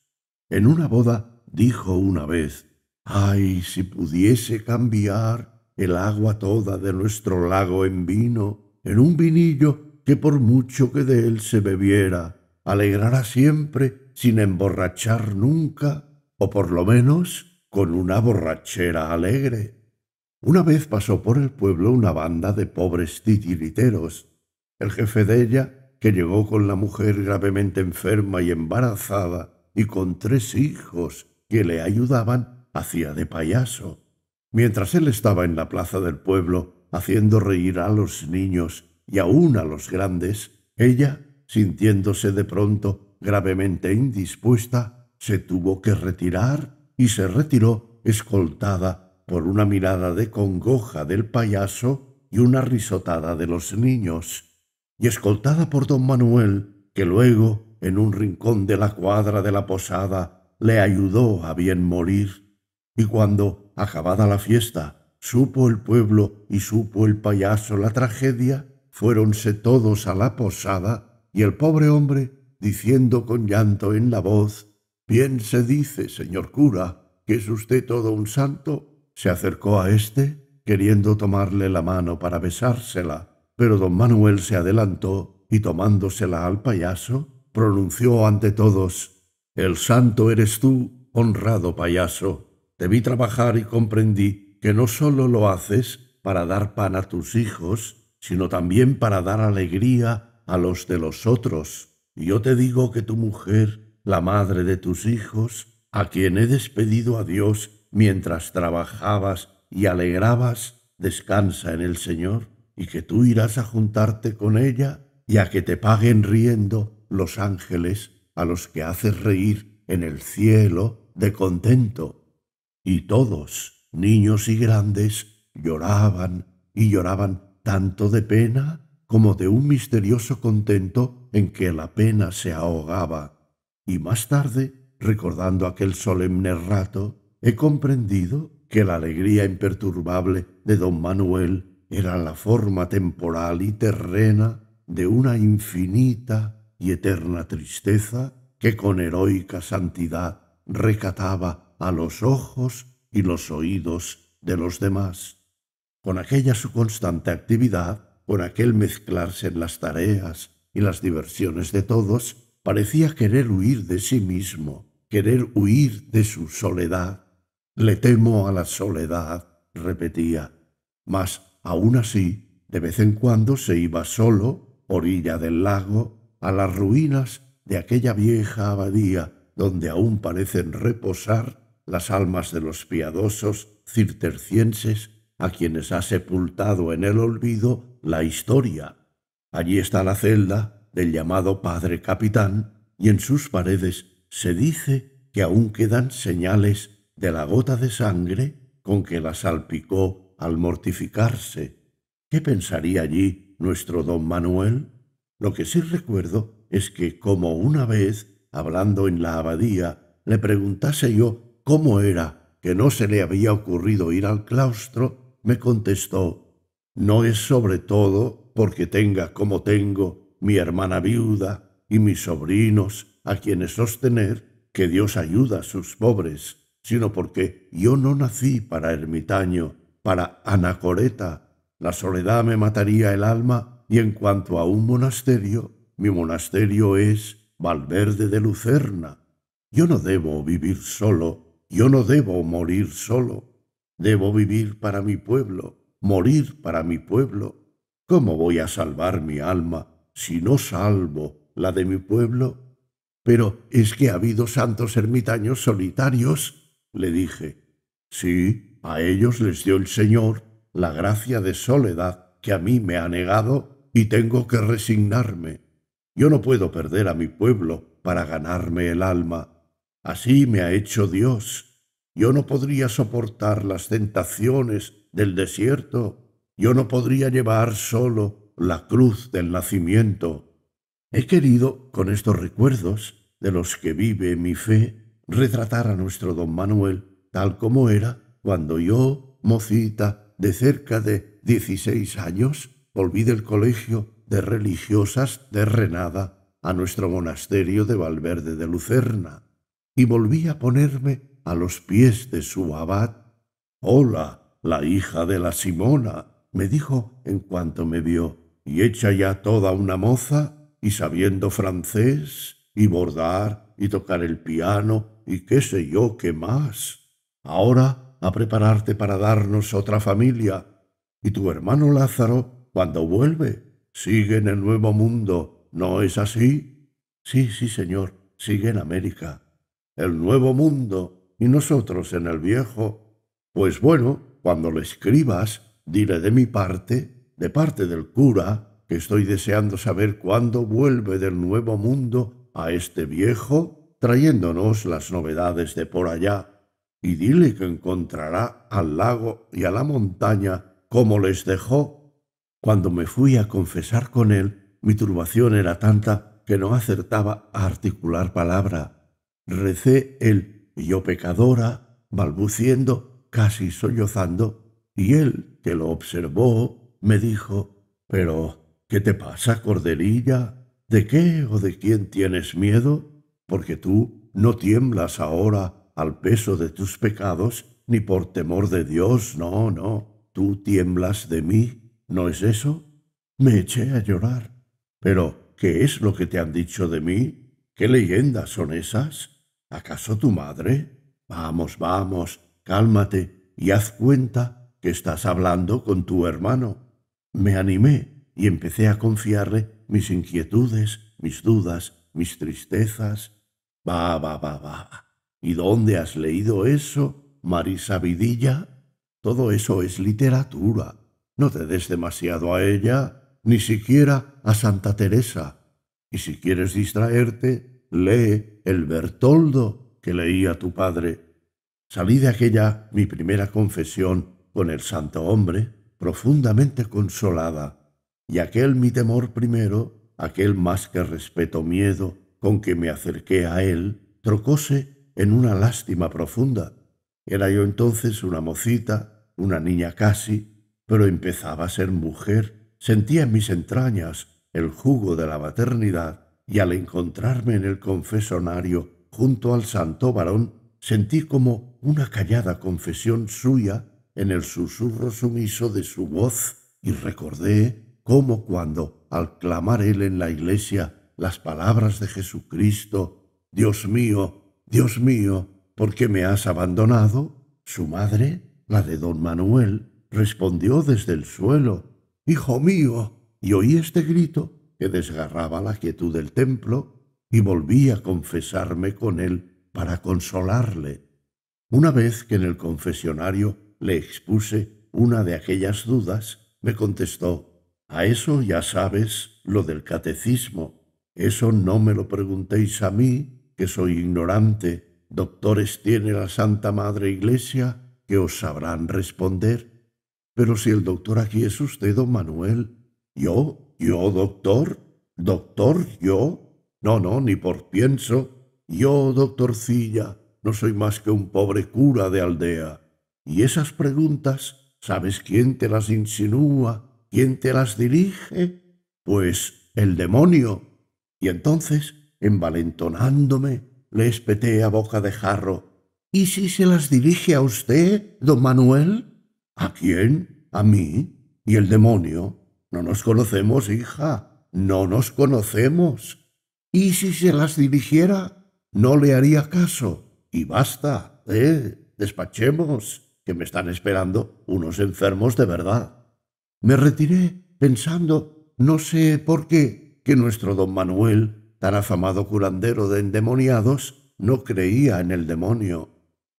En una boda dijo una vez, ay, si pudiese cambiar el agua toda de nuestro lago en vino, en un vinillo que por mucho que de él se bebiera, alegrara siempre sin emborrachar nunca, o por lo menos con una borrachera alegre. Una vez pasó por el pueblo una banda de pobres titiriteros. El jefe de ella, que llegó con la mujer gravemente enferma y embarazada, y con 3 hijos que le ayudaban, hacía de payaso. Mientras él estaba en la plaza del pueblo, haciendo reír a los niños y aun a los grandes, ella, sintiéndose de pronto gravemente indispuesta, se tuvo que retirar y se retiró escoltada por una mirada de congoja del payaso y una risotada de los niños, y escoltada por don Manuel, que luego, en un rincón de la cuadra de la posada, le ayudó a bien morir. Y cuando, acabada la fiesta, supo el pueblo y supo el payaso la tragedia, fuéronse todos a la posada, y el pobre hombre, diciendo con llanto en la voz: «Bien se dice, señor cura, que es usted todo un santo», se acercó a éste, queriendo tomarle la mano para besársela, pero don Manuel se adelantó y tomándosela al payaso, pronunció ante todos: «El santo eres tú, honrado payaso. Te vi trabajar y comprendí que no sólo lo haces para dar pan a tus hijos, sino también para dar alegría a los de los otros. Y yo te digo que tu mujer, la madre de tus hijos, a quien he despedido a Dios mientras trabajabas y alegrabas, descansa en el Señor, y que tú irás a juntarte con ella y a que te paguen riendo los ángeles a los que haces reír en el cielo de contento». Y todos, niños y grandes, lloraban y lloraban tanto de pena como de un misterioso contento en que la pena se ahogaba. Y más tarde, recordando aquel solemne rato, he comprendido que la alegría imperturbable de don Manuel era la forma temporal y terrena de una infinita y eterna tristeza que con heroica santidad recataba a los ojos y los oídos de los demás. Con aquella su constante actividad, con aquel mezclarse en las tareas y las diversiones de todos, parecía querer huir de sí mismo, querer huir de su soledad. «Le temo a la soledad», repetía, mas aún así, de vez en cuando se iba solo, orilla del lago, a las ruinas de aquella vieja abadía donde aún parecen reposar las almas de los piadosos cistercienses a quienes ha sepultado en el olvido la historia. Allí está la celda del llamado Padre Capitán, y en sus paredes se dice que aún quedan señales de la gota de sangre con que la salpicó al mortificarse. ¿Qué pensaría allí nuestro don Manuel? Lo que sí recuerdo es que, como una vez, hablando en la abadía, le preguntase yo cómo era que no se le había ocurrido ir al claustro, me contestó: «No es sobre todo porque tenga como tengo mi hermana viuda y mis sobrinos a quienes sostener que Dios ayuda a sus pobres, sino porque yo no nací para ermitaño, para anacoreta. La soledad me mataría el alma, y en cuanto a un monasterio, mi monasterio es Valverde de Lucerna. Yo no debo vivir solo, yo no debo morir solo. Debo vivir para mi pueblo, morir para mi pueblo. ¿Cómo voy a salvar mi alma si no salvo la de mi pueblo? Pero es que ha habido santos ermitaños solitarios», le dije. «Sí, a ellos les dio el Señor la gracia de soledad que a mí me ha negado y tengo que resignarme. Yo no puedo perder a mi pueblo para ganarme el alma. Así me ha hecho Dios. Yo no podría soportar las tentaciones del desierto. Yo no podría llevar solo la cruz del nacimiento. He querido, con estos recuerdos de los que vive mi fe, retratar a nuestro don Manuel tal como era cuando yo, mocita de cerca de 16 años, volví del colegio de religiosas de Renada a nuestro monasterio de Valverde de Lucerna, y volví a ponerme a los pies de su abad. «Hola, la hija de la Simona», me dijo en cuanto me vio, «y hecha ya toda una moza, y sabiendo francés, y bordar, y tocar el piano, y qué sé yo qué más. Ahora a prepararte para darnos otra familia. Y tu hermano Lázaro, cuando vuelve, sigue en el Nuevo Mundo, ¿no es así?» «Sí, sí, señor, sigue en América». «El Nuevo Mundo, y nosotros en el Viejo. Pues bueno, cuando le escribas, dile de parte del cura, que estoy deseando saber cuándo vuelve del Nuevo Mundo a este viejo trayéndonos las novedades de por allá, y dile que encontrará al lago y a la montaña como les dejó. Cuando me fui a confesar con él, mi turbación era tanta que no acertaba a articular palabra. Recé el yo pecadora, balbuciendo, casi sollozando, y él, que lo observó, me dijo: «Pero, ¿qué te pasa, corderilla? ¿De qué o de quién tienes miedo? Porque tú no tiemblas ahora al peso de tus pecados, ni por temor de Dios, no, no, tú tiemblas de mí, ¿no es eso?» Me eché a llorar. «¿Pero qué es lo que te han dicho de mí? ¿Qué leyendas son esas? ¿Acaso tu madre? Vamos, vamos, cálmate y haz cuenta que estás hablando con tu hermano». Me animé y empecé a confiarle mis inquietudes, mis dudas, mis tristezas. Va, va, va, va. ¿Y dónde has leído eso, Marisa Vidilla? Todo eso es literatura. No te des demasiado a ella, ni siquiera a Santa Teresa. Y si quieres distraerte, lee el Bertoldo que leía tu padre. Salí de aquella mi primera confesión con el santo hombre profundamente consolada, y aquel mi temor primero, aquel más que respeto miedo con que me acerqué a él, trocóse en una lástima profunda. Era yo entonces una mocita, una niña casi, pero empezaba a ser mujer, sentía en mis entrañas el jugo de la maternidad, y al encontrarme en el confesonario junto al santo varón, sentí como una callada confesión suya en el susurro sumiso de su voz, y recordé cómo cuando, al clamar él en la iglesia las palabras de Jesucristo: Dios mío, ¿por qué me has abandonado?», su madre, la de don Manuel, respondió desde el suelo: «Hijo mío», y oí este grito que desgarraba la quietud del templo, y volví a confesarme con él para consolarle. Una vez que en el confesionario le expuse una de aquellas dudas, me contestó: «A eso ya sabes lo del catecismo. Eso no me lo preguntéis a mí, que soy ignorante. Doctores tiene la Santa Madre Iglesia, que os sabrán responder». «Pero si el doctor aquí es usted, don Manuel». ¿Yo, doctor? ¿Doctor, yo? No, no, ni por pienso. Yo, doctorcilla, no soy más que un pobre cura de aldea. Y esas preguntas, ¿sabes quién te las insinúa? ¿Quién te las dirige? Pues el demonio». Y entonces, envalentonándome, le espeté a boca de jarro: «¿Y si se las dirige a usted, don Manuel?». «¿A quién? ¿A mí? ¿Y el demonio? No nos conocemos, hija, no nos conocemos. ¿Y si se las dirigiera? No le haría caso. Y basta, despachemos, que me están esperando unos enfermos de verdad». Me retiré pensando, no sé por qué, que nuestro don Manuel, tan afamado curandero de endemoniados, no creía en el demonio.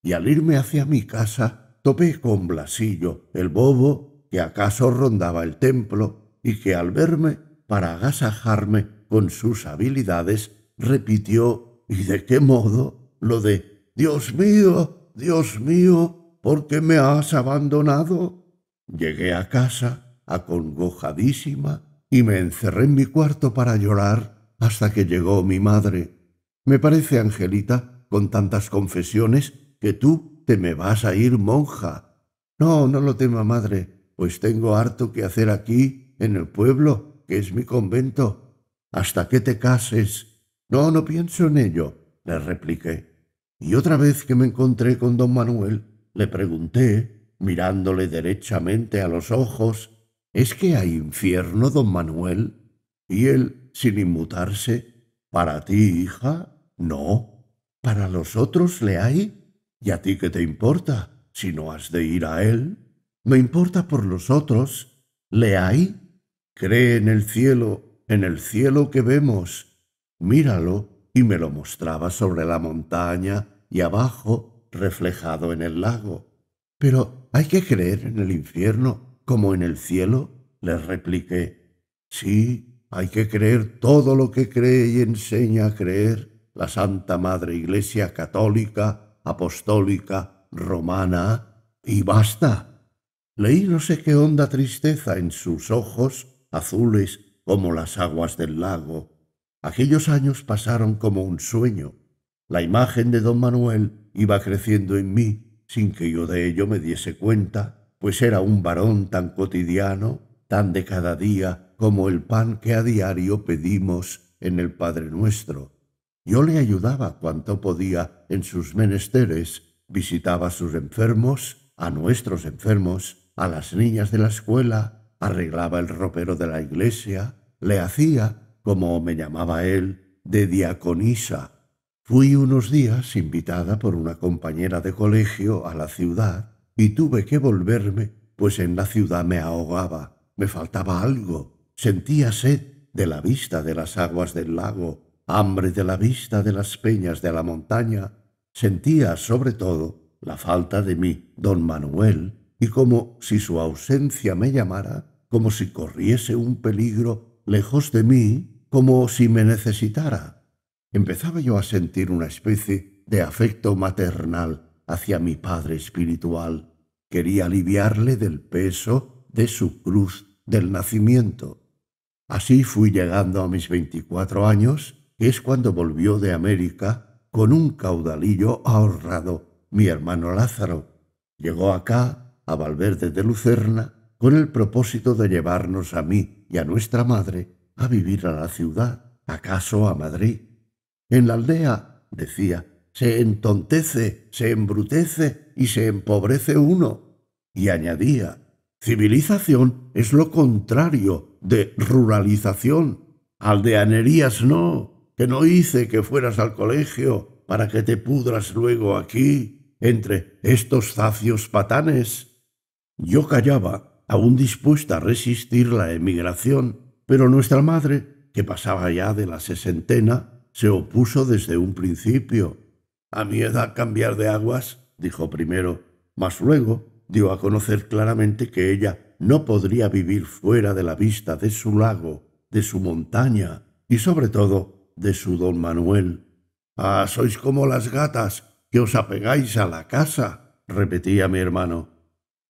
Y al irme hacia mi casa, topé con Blasillo, el bobo, que acaso rondaba el templo, y que al verme, para agasajarme con sus habilidades, repitió, y de qué modo, lo de Dios mío, ¿por qué me has abandonado?». Llegué a casa, acongojadísima, y me encerré en mi cuarto para llorar hasta que llegó mi madre. Me parece, Angelita, con tantas confesiones, que tú te me vas a ir monja. No, no lo tema, madre, pues tengo harto que hacer aquí, en el pueblo, que es mi convento. Hasta que te cases. No, no pienso en ello, le repliqué. Y otra vez que me encontré con don Manuel, le pregunté, mirándole derechamente a los ojos: «¿Es que hay infierno, don Manuel?». Y él, sin inmutarse: «¿Para ti, hija? No. ¿Para los otros le hay? ¿Y a ti qué te importa, si no has de ir a él?». «Me importa por los otros. ¿Le hay? Cree en el cielo que vemos. Míralo». Y me lo mostraba sobre la montaña y abajo, reflejado en el lago. «Pero hay que creer en el infierno como en el cielo», le repliqué. «Sí, hay que creer todo lo que cree y enseña a creer la Santa Madre Iglesia Católica, Apostólica, Romana, y basta. Leí no sé qué honda tristeza en sus ojos, azules como las aguas del lago. Aquellos años pasaron como un sueño. La imagen de don Manuel iba creciendo en mí sin que yo de ello me diese cuenta, pues era un varón tan cotidiano, tan de cada día como el pan que a diario pedimos en el Padre Nuestro. Yo le ayudaba cuanto podía en sus menesteres, visitaba a sus enfermos, a nuestros enfermos, a las niñas de la escuela, arreglaba el ropero de la iglesia, le hacía, como me llamaba él, de diaconisa. Fui unos días invitada por una compañera de colegio a la ciudad y tuve que volverme, pues en la ciudad me ahogaba, me faltaba algo, sentía sed de la vista de las aguas del lago, hambre de la vista de las peñas de la montaña, sentía sobre todo la falta de mí, don Manuel, y como si su ausencia me llamara, como si corriese un peligro lejos de mí, como si me necesitara. Empezaba yo a sentir una especie de afecto maternal hacia mi padre espiritual. Quería aliviarle del peso de su cruz del nacimiento. Así fui llegando a mis 24 años, que es cuando volvió de América con un caudalillo ahorrado mi hermano Lázaro. Llegó acá, a Valverde de Lucerna, con el propósito de llevarnos a mí y a nuestra madre a vivir a la ciudad, acaso a Madrid. En la aldea, decía, se entontece, se embrutece y se empobrece uno. Y añadía, civilización es lo contrario de ruralización. Aldeanerías no, que no hice que fueras al colegio para que te pudras luego aquí, entre estos zafios patanes. Yo callaba, aún dispuesta a resistir la emigración, pero nuestra madre, que pasaba ya de la sesentena, se opuso desde un principio. A mi edad cambiar de aguas, dijo primero, mas luego dio a conocer claramente que ella no podría vivir fuera de la vista de su lago, de su montaña y sobre todo de su don Manuel. «Ah, sois como las gatas, que os apegáis a la casa», repetía mi hermano.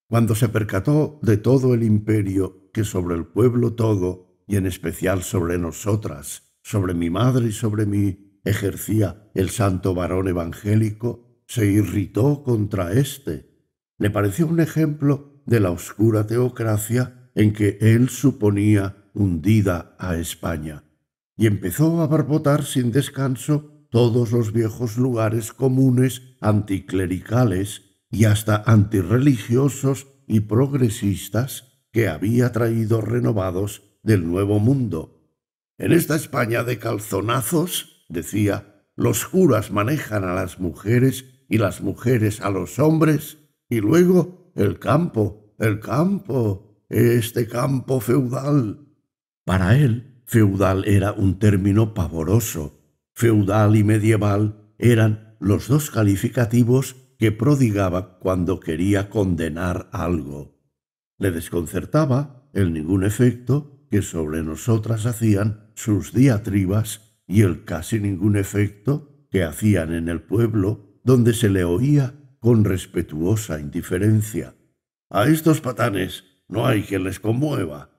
Cuando se percató de todo el imperio que sobre el pueblo todo, y en especial sobre nosotras, sobre mi madre y sobre mí, ejercía el santo varón evangélico, se irritó contra éste. Le pareció un ejemplo de la oscura teocracia en que él suponía hundida a España, y empezó a barbotar sin descanso todos los viejos lugares comunes anticlericales y hasta antirreligiosos y progresistas que había traído renovados del Nuevo Mundo. En esta España de calzonazos, decía, los curas manejan a las mujeres y las mujeres a los hombres, y luego el campo, este campo feudal. Para él, feudal era un término pavoroso. Feudal y medieval eran los dos calificativos que prodigaba cuando quería condenar algo. Le desconcertaba el ningún efecto que sobre nosotras hacían sus diatribas y el casi ningún efecto que hacían en el pueblo, donde se le oía con respetuosa indiferencia. A estos patanes no hay quien les conmueva.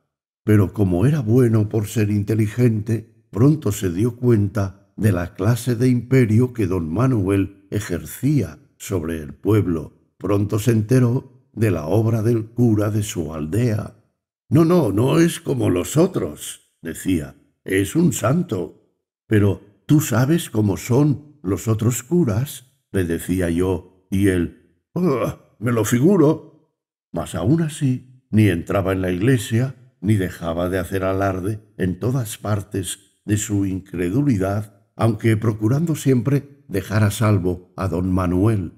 Pero como era bueno por ser inteligente, pronto se dio cuenta de la clase de imperio que don Manuel ejercía sobre el pueblo. Pronto se enteró de la obra del cura de su aldea. No es como los otros, decía, es un santo. Pero tú sabes cómo son los otros curas, le decía yo, y él, me lo figuro. Mas aún así, ni entraba en la iglesia, ni dejaba de hacer alarde en todas partes de su incredulidad, aunque procurando siempre dejar a salvo a don Manuel.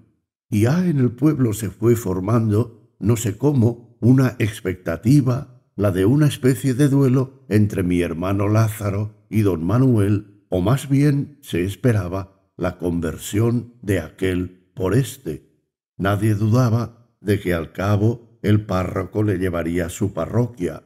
Y ya en el pueblo se fue formando, no sé cómo, una expectativa, la de una especie de duelo entre mi hermano Lázaro y don Manuel, o más bien se esperaba la conversión de aquel por éste. Nadie dudaba de que al cabo el párroco le llevaría a su parroquia.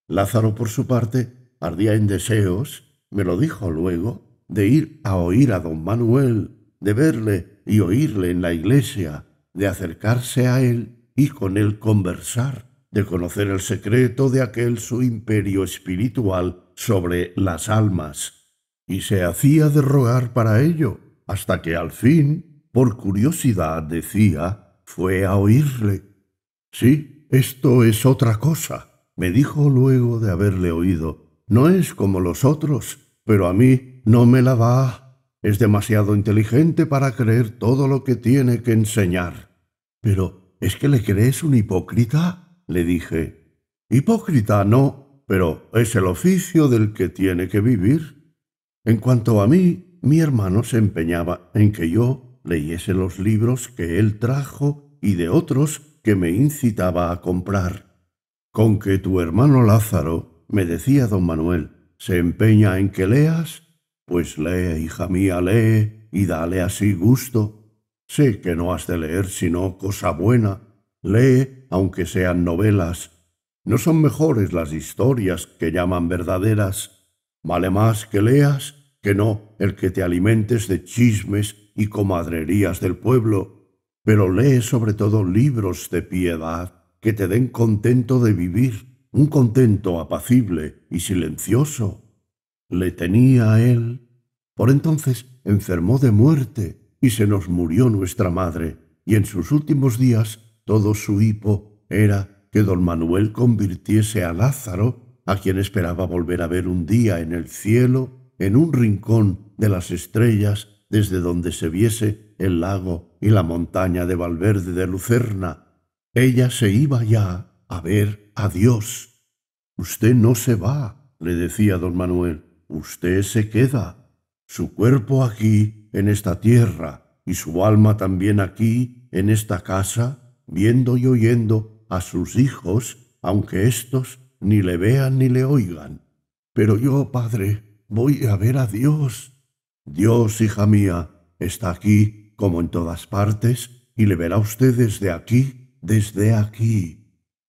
Lázaro, por su parte, ardía en deseos, me lo dijo luego, de ir a oír a don Manuel, de verle y oírle en la iglesia, de acercarse a él y con él conversar, de conocer el secreto de aquel su imperio espiritual sobre las almas. Y se hacía de rogar para ello, hasta que al fin, por curiosidad, decía, fue a oírle. Sí, esto es otra cosa, me dijo luego de haberle oído. No es como los otros, pero a mí no me la da. Es demasiado inteligente para creer todo lo que tiene que enseñar. Pero, ¿es que le crees un hipócrita? Le dije. Hipócrita no, pero es el oficio del que tiene que vivir. En cuanto a mí, mi hermano se empeñaba en que yo leyese los libros que él trajo y de otros que me incitaba a comprar. Con que tu hermano Lázaro, me decía don Manuel, se empeña en que leas, pues lee, hija mía, lee, y dale así gusto. Sé que no has de leer sino cosa buena. Lee, aunque sean novelas. No son mejores las historias que llaman verdaderas. Vale más que leas que no el que te alimentes de chismes y comadrerías del pueblo. Pero lee sobre todo libros de piedad que te den contento de vivir, un contento apacible y silencioso. Le tenía a él. Por entonces enfermó de muerte y se nos murió nuestra madre, y en sus últimos días todo su hipo era que don Manuel convirtiese a Lázaro, a quien esperaba volver a ver un día en el cielo, en un rincón de las estrellas, desde donde se viese el lago y la montaña de Valverde de Lucerna. Ella se iba ya a ver a Dios. Usted no se va, le decía don Manuel, usted se queda. Su cuerpo aquí, en esta tierra, y su alma también aquí, en esta casa, viendo y oyendo a sus hijos, aunque éstos ni le vean ni le oigan. Pero yo, padre, voy a ver a Dios. Dios, hija mía, está aquí como en todas partes, y le verá usted desde aquí,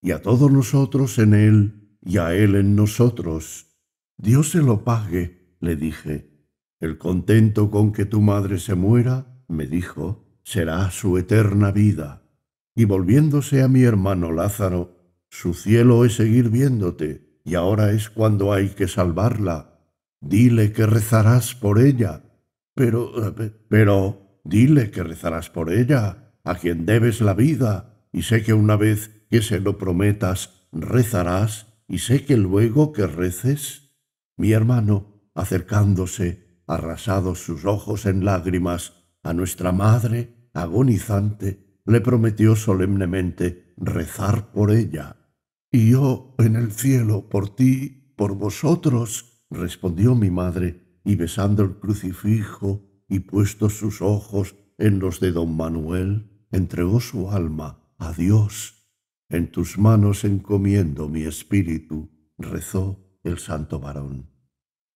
y a todos nosotros en él, y a él en nosotros. Dios se lo pague, le dije. El contento con que tu madre se muera, me dijo, será su eterna vida. Y volviéndose a mi hermano Lázaro, su cielo es seguir viéndote, y ahora es cuando hay que salvarla. Dile que rezarás por ella. Pero, dile que rezarás por ella, a quien debes la vida, y sé que una vez que se lo prometas, rezarás, y sé que luego que reces. Mi hermano, acercándose, arrasados sus ojos en lágrimas, a nuestra madre, agonizante, le prometió solemnemente rezar por ella. Y yo en el cielo por ti, por vosotros, respondió mi madre, y besando el crucifijo y puestos sus ojos en los de don Manuel, entregó su alma a Dios. En tus manos encomiendo mi espíritu, rezó el santo varón.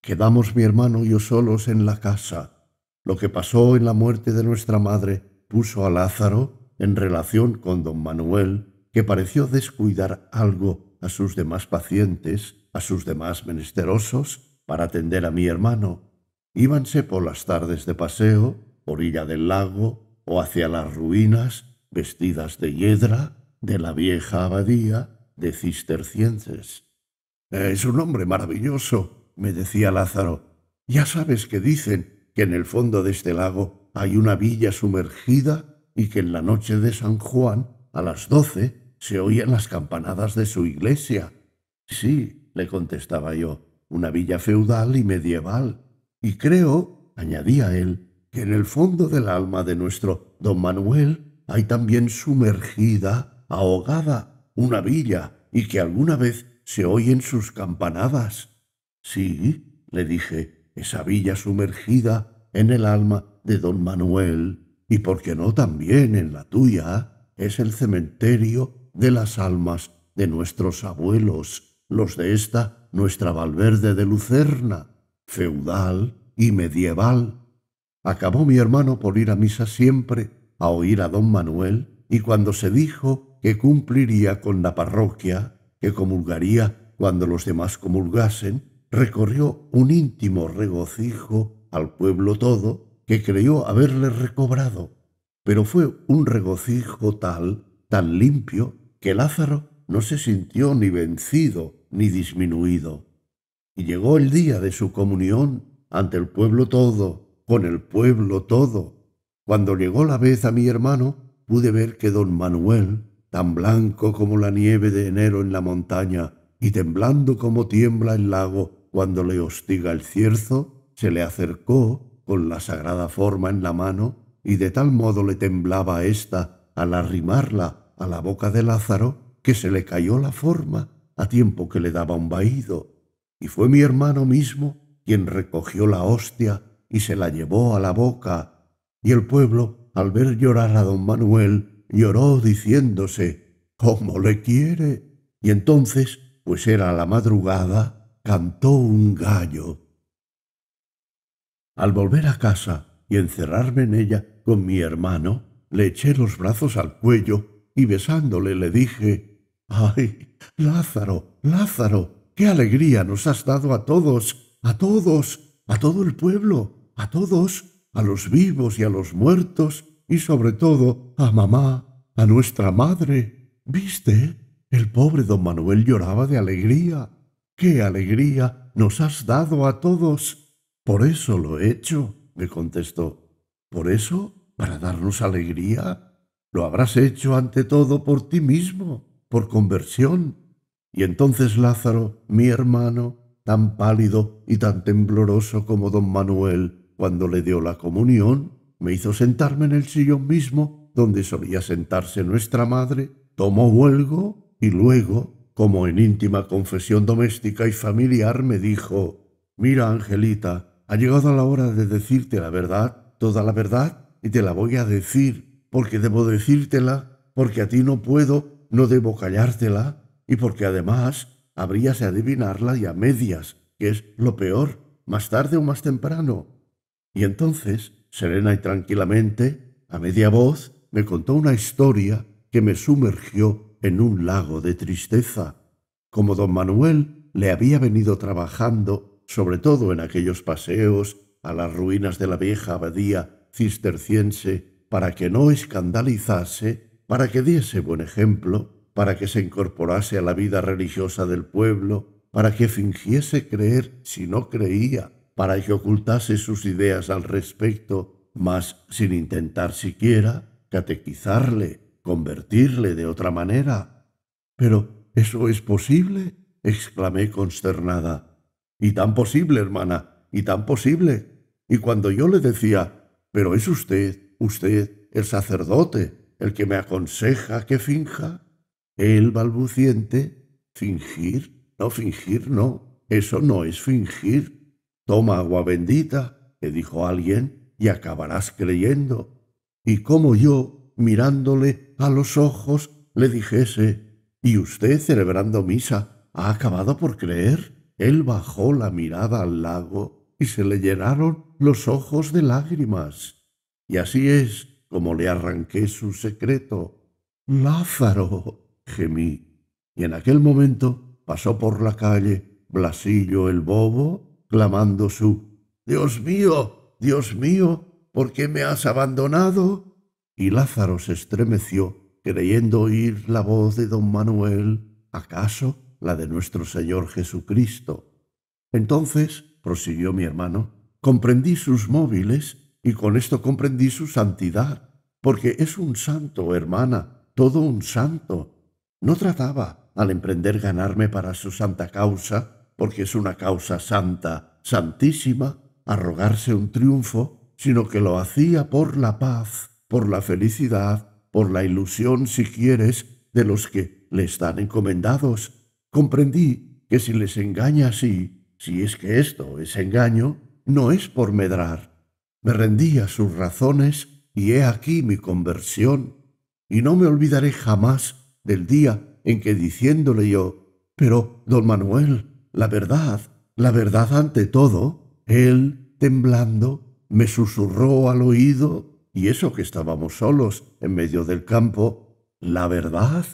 Quedamos mi hermano y yo solos en la casa. Lo que pasó en la muerte de nuestra madre puso a Lázaro en relación con don Manuel, que pareció descuidar algo a sus demás pacientes, a sus demás menesterosos, para atender a mi hermano. Íbanse por las tardes de paseo, orilla del lago o hacia las ruinas, vestidas de hiedra, de la vieja abadía de cistercienses. Es un hombre maravilloso, me decía Lázaro. Ya sabes que dicen que en el fondo de este lago hay una villa sumergida y que en la noche de San Juan, a las 12, se oían las campanadas de su iglesia. Sí, le contestaba yo, una villa feudal y medieval. Y creo, añadía él, que en el fondo del alma de nuestro don Manuel hay también sumergida, ahogada, una villa, y que alguna vez se oyen sus campanadas. Sí, le dije, esa villa sumergida en el alma de don Manuel, y por qué no también en la tuya, es el cementerio de las almas de nuestros abuelos, los de esta nuestra Valverde de Lucerna, feudal y medieval. Acabó mi hermano por ir a misa siempre, a oír a don Manuel, y cuando se dijo que cumpliría con la parroquia, que comulgaría cuando los demás comulgasen, recorrió un íntimo regocijo al pueblo todo, que creyó haberle recobrado. Pero fue un regocijo tan limpio, que Lázaro no se sintió ni vencido ni disminuido. Y llegó el día de su comunión ante el pueblo todo, con el pueblo todo. Cuando llegó la vez a mi hermano, pude ver que don Manuel, tan blanco como la nieve de enero en la montaña y temblando como tiembla el lago cuando le hostiga el cierzo, se le acercó con la sagrada forma en la mano, y de tal modo le temblaba ésta al arrimarla a la boca de Lázaro, que se le cayó la forma a tiempo que le daba un vaído. Y fue mi hermano mismo quien recogió la hostia y se la llevó a la boca. Y el pueblo, al ver llorar a don Manuel, lloró diciéndose: «¿Cómo le quiere?». Y entonces, pues era la madrugada, cantó un gallo. Al volver a casa y encerrarme en ella con mi hermano, le eché los brazos al cuello y besándole le dije: «¡Ay, Lázaro, Lázaro! ¡Qué alegría nos has dado a todos, a todos, a todo el pueblo, a todos, a los vivos y a los muertos, y sobre todo a mamá, a nuestra madre! ¿Viste? El pobre don Manuel lloraba de alegría. ¡Qué alegría nos has dado a todos!». «Por eso lo he hecho», me contestó. «¿Por eso? ¿Para darnos alegría? Lo habrás hecho ante todo por ti mismo, por conversión». Y entonces Lázaro, mi hermano, tan pálido y tan tembloroso como don Manuel cuando le dio la comunión, me hizo sentarme en el sillón mismo donde solía sentarse nuestra madre, tomó huelgo y luego, como en íntima confesión doméstica y familiar, me dijo: «Mira, Angelita, ha llegado la hora de decirte la verdad, toda la verdad, y te la voy a decir, porque debo decírtela, porque a ti no puedo, no debo callártela, y porque además habrías de adivinarla y a medias, que es lo peor, más tarde o más temprano». Y entonces, serena y tranquilamente, a media voz, me contó una historia que me sumergió en un lago de tristeza. Como don Manuel le había venido trabajando, sobre todo en aquellos paseos a las ruinas de la vieja abadía cisterciense, para que no escandalizase, para que diese buen ejemplo, para que se incorporase a la vida religiosa del pueblo, para que fingiese creer si no creía, para que ocultase sus ideas al respecto, mas sin intentar siquiera catequizarle, convertirle de otra manera. «¿Pero eso es posible?», exclamé consternada. «Y tan posible, hermana, y tan posible». Y cuando yo le decía: «Pero es usted, el sacerdote, el que me aconseja que finja», él, balbuciente: fingir no, eso no es fingir. Toma agua bendita», le dijo alguien, «y acabarás creyendo». Y como yo, mirándole a los ojos, le dijese: «¿Y usted, celebrando misa, ha acabado por creer?». Él bajó la mirada al lago y se le llenaron los ojos de lágrimas. Y así es como le arranqué su secreto. «Lázaro», gemí. Y en aquel momento pasó por la calle Blasillo el bobo, clamando su Dios mío, ¿por qué me has abandonado?». Y Lázaro se estremeció, creyendo oír la voz de don Manuel, acaso la de nuestro Señor Jesucristo. «Entonces», prosiguió mi hermano, «comprendí sus móviles, y con esto comprendí su santidad, porque es un santo, hermana, todo un santo. No trataba, al emprender, ganarme para su santa causa, porque es una causa santa, santísima, arrogarse un triunfo, sino que lo hacía por la paz, por la felicidad, por la ilusión, si quieres, de los que le están encomendados. Comprendí que si les engaña así, si es que esto es engaño, no es por medrar. Me rendí a sus razones y he aquí mi conversión. Y no me olvidaré jamás del día en que, diciéndole yo: «Pero, don Manuel, la verdad ante todo», él, temblando, me susurró al oído, y eso que estábamos solos en medio del campo: «La verdad,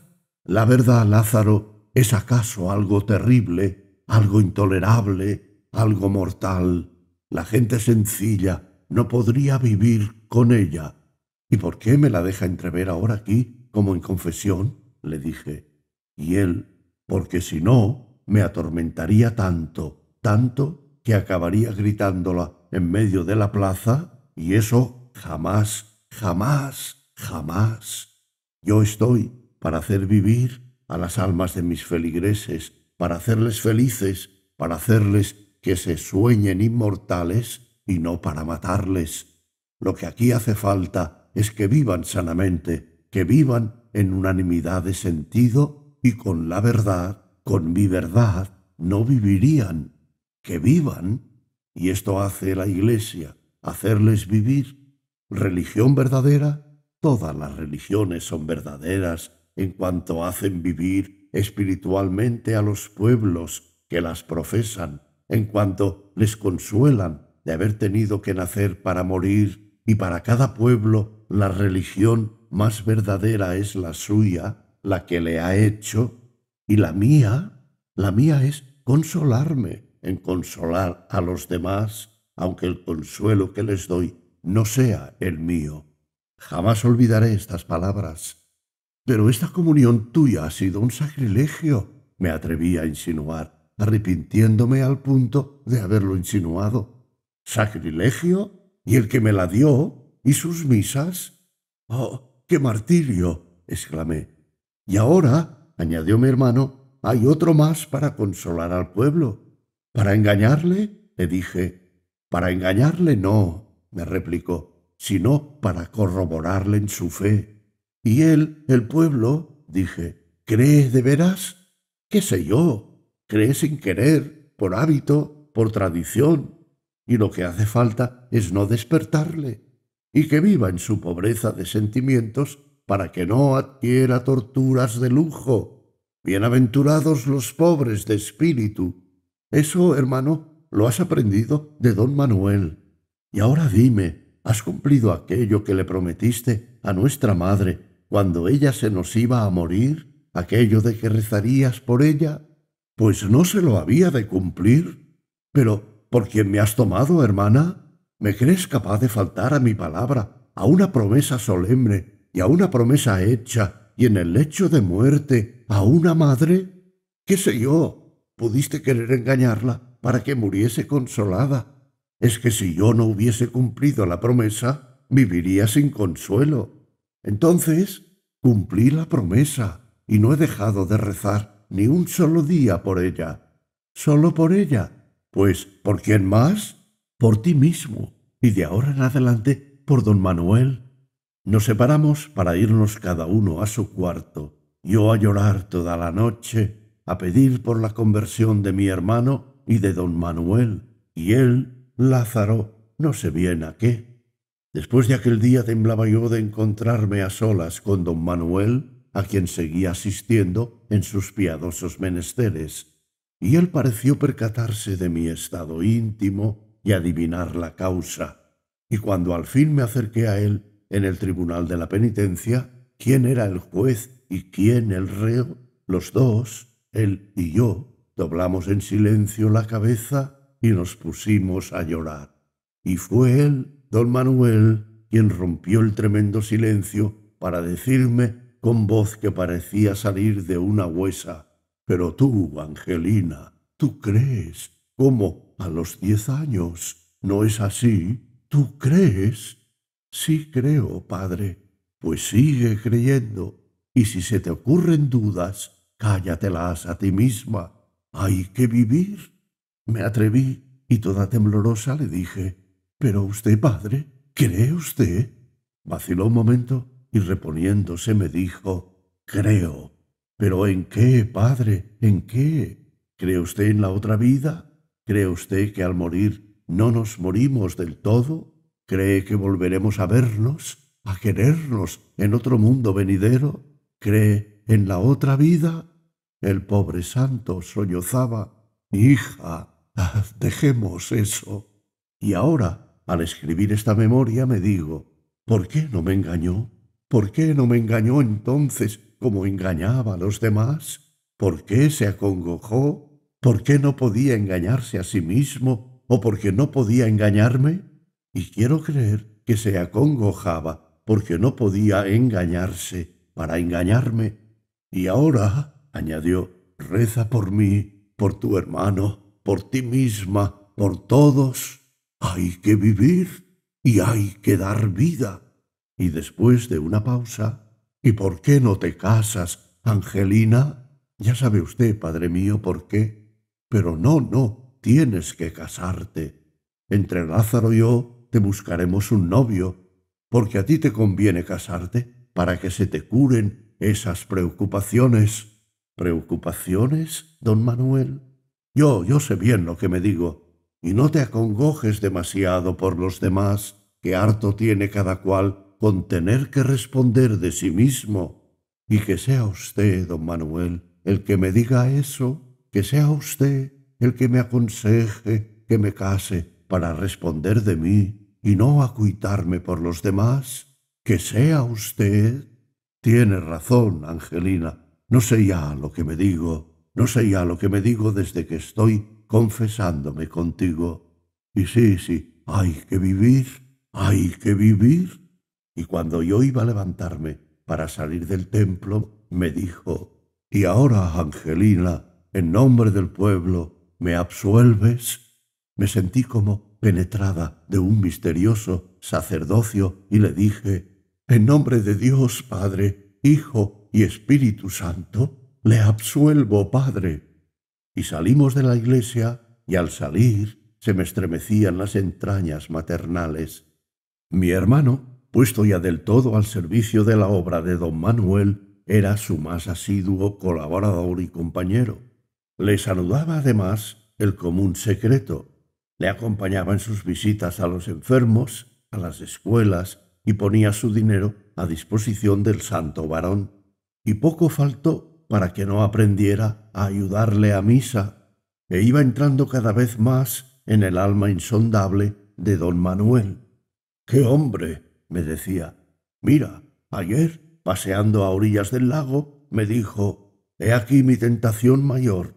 Lázaro, ¿es acaso algo terrible?». algo intolerable, algo mortal. La gente sencilla no podría vivir con ella. ¿Y por qué me la deja entrever ahora aquí, como en confesión?, le dije. Y él: porque si no, me atormentaría tanto, tanto, que acabaría gritándola en medio de la plaza, y eso jamás, jamás, jamás. Yo estoy para hacer vivir a las almas de mis feligreses, para hacerles felices, para hacerles que se sueñen inmortales y no para matarles. Lo que aquí hace falta es que vivan sanamente, que vivan en unanimidad de sentido y con la verdad, con mi verdad, no vivirían. Que vivan. Y esto hace la Iglesia, hacerles vivir. Religión verdadera. Todas las religiones son verdaderas en cuanto hacen vivir espiritualmente a los pueblos que las profesan, en cuanto les consuelan de haber tenido que nacer para morir, y para cada pueblo la religión más verdadera es la suya, la que le ha hecho, y la mía es consolarme en consolar a los demás, aunque el consuelo que les doy no sea el mío. Jamás olvidaré estas palabras. Pero esta comunión tuya ha sido un sacrilegio, me atreví a insinuar, arrepintiéndome al punto de haberlo insinuado. ¿Sacrilegio? ¿Y el que me la dio? ¿Y sus misas? ¡Oh, qué martirio!, exclamé. Y ahora, añadió mi hermano, hay otro más para consolar al pueblo. ¿Para engañarle?, le dije. Para engañarle no, me replicó, sino para corroborarle en su fe. ¿Y él, el pueblo?, dije, ¿cree de veras? ¿Qué sé yo? Cree sin querer, por hábito, por tradición. Y lo que hace falta es no despertarle, y que viva en su pobreza de sentimientos para que no adquiera torturas de lujo. Bienaventurados los pobres de espíritu. Eso, hermano, lo has aprendido de don Manuel. Y ahora dime, ¿has cumplido aquello que le prometiste a nuestra madre cuando ella se nos iba a morir? ¿Aquello de que rezarías por ella? Pues no se lo había de cumplir. Pero, ¿por quién me has tomado, hermana? ¿Me crees capaz de faltar a mi palabra, a una promesa solemne y a una promesa hecha y en el lecho de muerte a una madre? ¿Qué sé yo? ¿Pudiste querer engañarla para que muriese consolada? Es que si yo no hubiese cumplido la promesa, viviría sin consuelo. Entonces, cumplí la promesa y no he dejado de rezar ni un solo día por ella. ¿Solo por ella? Pues, ¿por quién más? Por ti mismo, y de ahora en adelante por don Manuel. Nos separamos para irnos cada uno a su cuarto, yo a llorar toda la noche, a pedir por la conversión de mi hermano y de don Manuel, y él, Lázaro, no sé bien a qué. Después de aquel día temblaba yo de encontrarme a solas con don Manuel, a quien seguía asistiendo en sus piadosos menesteres, y él pareció percatarse de mi estado íntimo y adivinar la causa. Y cuando al fin me acerqué a él en el tribunal de la penitencia, quién era el juez y quién el reo, los dos, él y yo, doblamos en silencio la cabeza y nos pusimos a llorar. Y fue él, don Manuel, quien rompió el tremendo silencio para decirme con voz que parecía salir de una huesa: «Pero tú, Angelina, ¿tú crees? ¿Cómo, a los 10 años? ¿No es así? ¿Tú crees?» «Sí creo, padre». «Pues sigue creyendo, y si se te ocurren dudas, cállatelas a ti misma. Hay que vivir». Me atreví y toda temblorosa le dije: «¿Pero usted, padre, cree usted?» Vaciló un momento y reponiéndose me dijo: «Creo». «¿Pero en qué, padre? ¿En qué? ¿Cree usted en la otra vida? ¿Cree usted que al morir no nos morimos del todo? ¿Cree que volveremos a vernos, a querernos en otro mundo venidero? ¿Cree en la otra vida?» El pobre santo sollozaba. «Hija, dejemos eso». Y ahora, al escribir esta memoria, me digo: ¿por qué no me engañó? ¿Por qué no me engañó entonces como engañaba a los demás? ¿Por qué se acongojó? ¿Por qué no podía engañarse a sí mismo o porque no podía engañarme? Y quiero creer que se acongojaba porque no podía engañarse para engañarme. Y ahora, añadió, reza por mí, por tu hermano, por ti misma, por todos. Hay que vivir y hay que dar vida. Y después de una pausa, ¿y por qué no te casas, Angelina? Ya sabe usted, padre mío, por qué. Pero no, tienes que casarte. Entre Lázaro y yo te buscaremos un novio, porque a ti te conviene casarte para que se te curen esas preocupaciones. ¿Preocupaciones, don Manuel? Yo sé bien lo que me digo, y no te acongojes demasiado por los demás, que harto tiene cada cual con tener que responder de sí mismo. Y que sea usted, don Manuel, el que me diga eso, que sea usted el que me aconseje que me case para responder de mí y no acuitarme por los demás, que sea usted. Tiene razón, Angelina, no sé ya lo que me digo, no sé ya lo que me digo desde que estoy confesándome contigo. Y sí, hay que vivir, hay que vivir. Y cuando yo iba a levantarme para salir del templo, me dijo, «Y ahora, Angelina, en nombre del pueblo, ¿me absuelves?» Me sentí como penetrada de un misterioso sacerdocio y le dije, «En nombre de Dios, Padre, Hijo y Espíritu Santo, le absuelvo, Padre». Y salimos de la iglesia y al salir se me estremecían las entrañas maternales. Mi hermano, puesto ya del todo al servicio de la obra de don Manuel, era su más asiduo colaborador y compañero. Le saludaba además el común secreto. Le acompañaba en sus visitas a los enfermos, a las escuelas, y ponía su dinero a disposición del santo varón. Y poco faltó para que no aprendiera a ayudarle a misa, e iba entrando cada vez más en el alma insondable de don Manuel. «¡Qué hombre!», me decía. «Mira, ayer, paseando a orillas del lago, me dijo, «He aquí mi tentación mayor».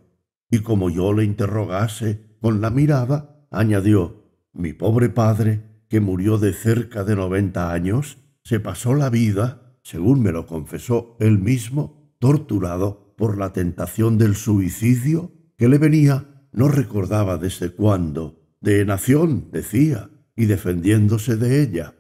Y como yo le interrogase con la mirada, añadió, «Mi pobre padre, que murió de cerca de 90 años, se pasó la vida, según me lo confesó él mismo, torturado por la tentación del suicidio, que le venía, no recordaba desde cuándo, de nación, decía, y defendiéndose de ella,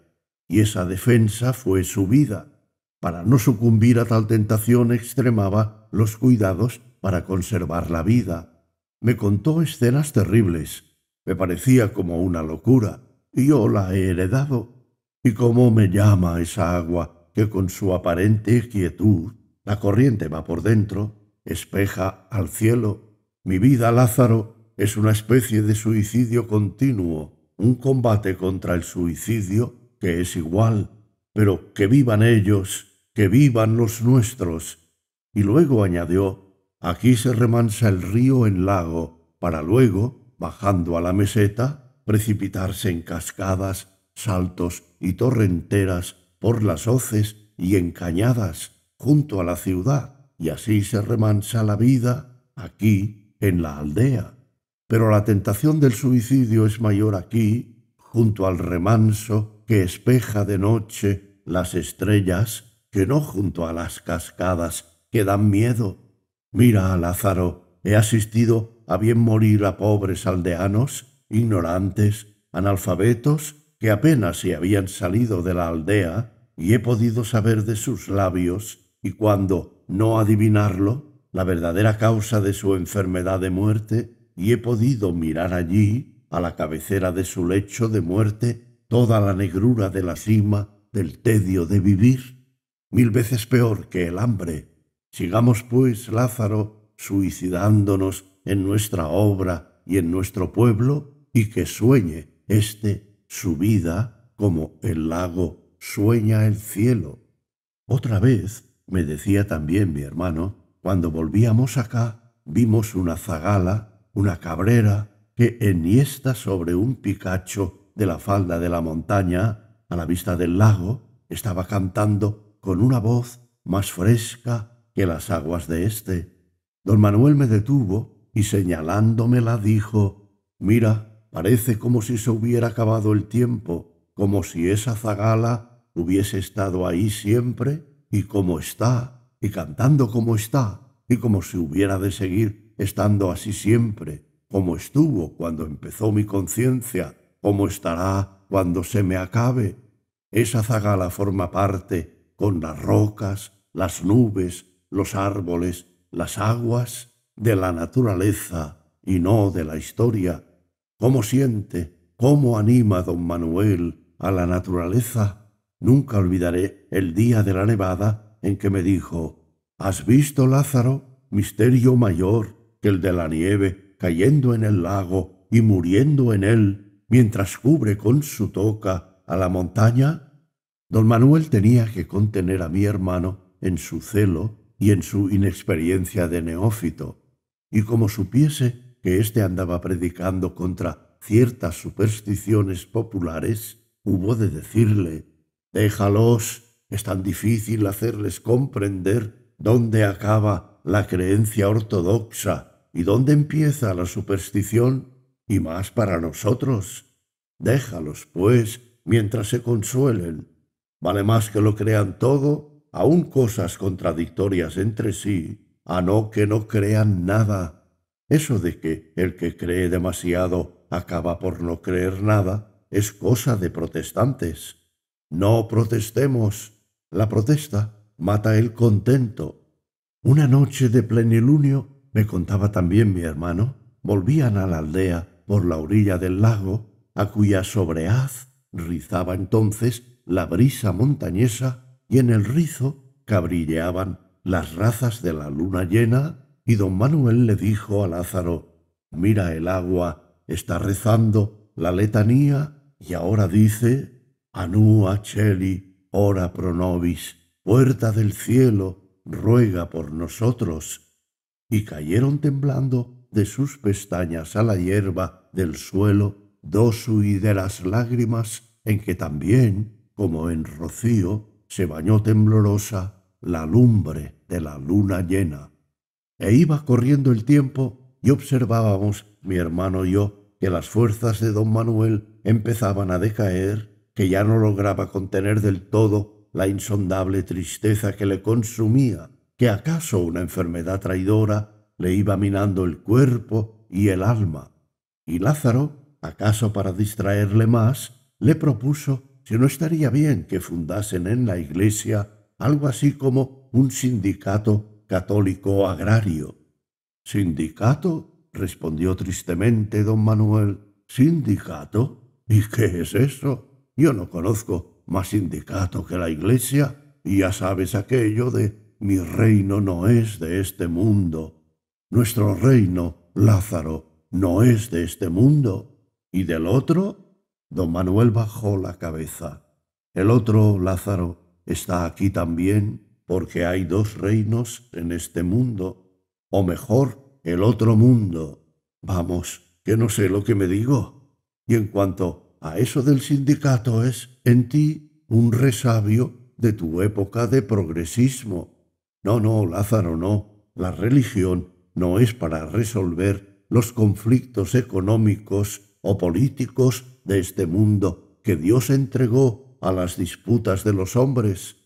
y esa defensa fue su vida. Para no sucumbir a tal tentación extremaba los cuidados para conservar la vida. Me contó escenas terribles. Me parecía como una locura, y yo la he heredado. Y cómo me llama esa agua que con su aparente quietud, la corriente va por dentro, espeja al cielo. Mi vida, Lázaro, es una especie de suicidio continuo, un combate contra el suicidio que es igual, pero que vivan ellos, que vivan los nuestros». Y luego añadió, «Aquí se remansa el río en lago, para luego, bajando a la meseta, precipitarse en cascadas, saltos y torrenteras por las hoces y en cañadas junto a la ciudad, y así se remansa la vida aquí en la aldea. Pero la tentación del suicidio es mayor aquí, junto al remanso que espeja de noche las estrellas, que no junto a las cascadas que dan miedo. Mira, Lázaro, he asistido a bien morir a pobres aldeanos, ignorantes, analfabetos, que apenas se habían salido de la aldea, y he podido saber de sus labios, y cuando no adivinarlo, la verdadera causa de su enfermedad de muerte, y he podido mirar allí, a la cabecera de su lecho de muerte, toda la negrura de la cima del tedio de vivir, 1000 veces peor que el hambre. Sigamos, pues, Lázaro, suicidándonos en nuestra obra y en nuestro pueblo, y que sueñe su vida como el lago sueña el cielo». Otra vez, me decía también mi hermano, cuando volvíamos acá, vimos una zagala, una cabrera, que enhiesta sobre un picacho de la falda de la montaña, a la vista del lago, estaba cantando con una voz más fresca que las aguas de éste. Don Manuel me detuvo y señalándomela dijo: «Mira, parece como si se hubiera acabado el tiempo, como si esa zagala hubiese estado ahí siempre y como está, y cantando como está, y como si hubiera de seguir estando así siempre, como estuvo cuando empezó mi conciencia, como estará cuando se me acabe. Esa zagala forma parte con las rocas, las nubes, los árboles, las aguas, de la naturaleza y no de la historia. ¿Cómo siente, cómo anima don Manuel a la naturaleza? Nunca olvidaré el día de la nevada en que me dijo: «¿Has visto, Lázaro, misterio mayor que el de la nieve cayendo en el lago y muriendo en él mientras cubre con su toca a la montaña?» Don Manuel tenía que contener a mi hermano en su celo y en su inexperiencia de neófito, y como supiese que éste andaba predicando contra ciertas supersticiones populares, hubo de decirle: «Déjalos, es tan difícil hacerles comprender dónde acaba la creencia ortodoxa y dónde empieza la superstición, y más para nosotros. Déjalos, pues, mientras se consuelen. Vale más que lo crean todo, aun cosas contradictorias entre sí, a no que no crean nada. Eso de que el que cree demasiado acaba por no creer nada es cosa de protestantes. No protestemos. La protesta mata el contento». Una noche de plenilunio, me contaba también mi hermano, volvían a la aldea por la orilla del lago, a cuya sobrehaz rizaba entonces la brisa montañesa, y en el rizo cabrilleaban las razas de la luna llena, y don Manuel le dijo a Lázaro: «Mira, el agua está rezando la letanía y ahora dice: Anua Cheli, ora pro nobis, puerta del cielo, ruega por nosotros». Y cayeron temblando de sus pestañas a la hierba del suelo dos huideras lágrimas, en que también, como en rocío, se bañó temblorosa la lumbre de la luna llena. E iba corriendo el tiempo y observábamos, mi hermano y yo, que las fuerzas de don Manuel empezaban a decaer, que ya no lograba contener del todo la insondable tristeza que le consumía, que acaso una enfermedad traidora le iba minando el cuerpo y el alma. Y Lázaro, acaso para distraerle más, le propuso si no estaría bien que fundasen en la iglesia algo así como un sindicato católico agrario. «¿Sindicato?», respondió tristemente don Manuel. «¿Sindicato? ¿Y qué es eso? Yo no conozco más sindicato que la iglesia, y ya sabes aquello de mi reino no es de este mundo. Nuestro reino, Lázaro, no es de este mundo. ¿Y del otro?». Don Manuel bajó la cabeza. «El otro, Lázaro, está aquí también, porque hay dos reinos en este mundo, o mejor, el otro mundo. Vamos, que no sé lo que me digo. Y en cuanto a eso del sindicato, es en ti un resabio de tu época de progresismo. No, no, Lázaro, no. La religión no es para resolver los conflictos económicos o políticos de este mundo que Dios entregó a las disputas de los hombres.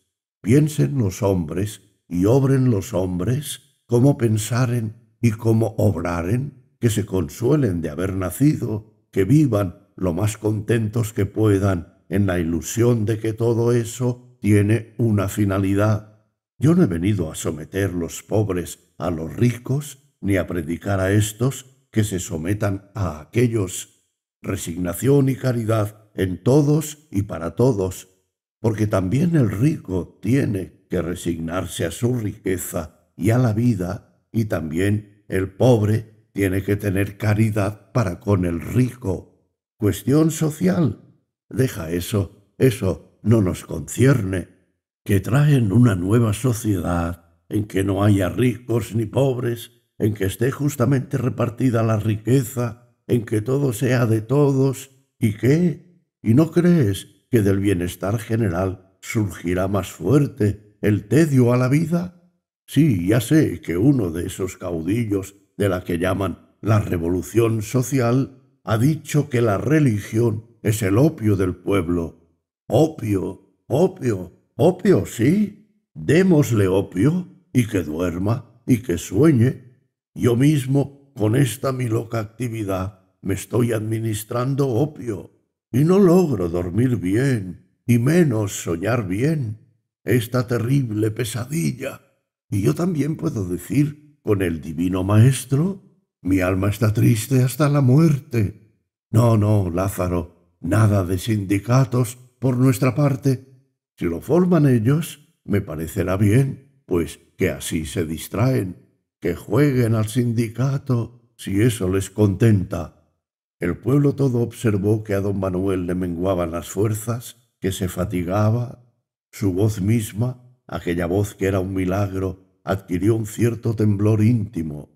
Piensen los hombres y obren los hombres como pensaren y como obraren, que se consuelen de haber nacido, que vivan lo más contentos que puedan en la ilusión de que todo eso tiene una finalidad. Yo no he venido a someter los pobres a los ricos, ni a predicar a estos que se sometan a aquellos. Resignación y caridad en todos y para todos, porque también el rico tiene que resignarse a su riqueza y a la vida, y también el pobre tiene que tener caridad para con el rico. Cuestión social. Deja eso, eso no nos concierne. Que traen una nueva sociedad en que no haya ricos ni pobres, en que esté justamente repartida la riqueza, en que todo sea de todos. ¿Y qué? ¿Y no crees que del bienestar general surgirá más fuerte el tedio a la vida? Sí, ya sé que uno de esos caudillos de la que llaman la revolución social, ha dicho que la religión es el opio del pueblo. Opio, opio, opio, sí. Démosle opio y que duerma y que sueñe. Yo mismo, con esta mi loca actividad, me estoy administrando opio y no logro dormir bien y menos soñar bien. Esta terrible pesadilla. Y yo también puedo decir, con el divino maestro, mi alma está triste hasta la muerte. No, no, Lázaro, nada de sindicatos por nuestra parte. Si lo forman ellos, me parecerá bien, pues que así se distraen, que jueguen al sindicato, si eso les contenta. El pueblo todo observó que a don Manuel le menguaban las fuerzas, que se fatigaba. Su voz misma, aquella voz que era un milagro, adquirió un cierto temblor íntimo.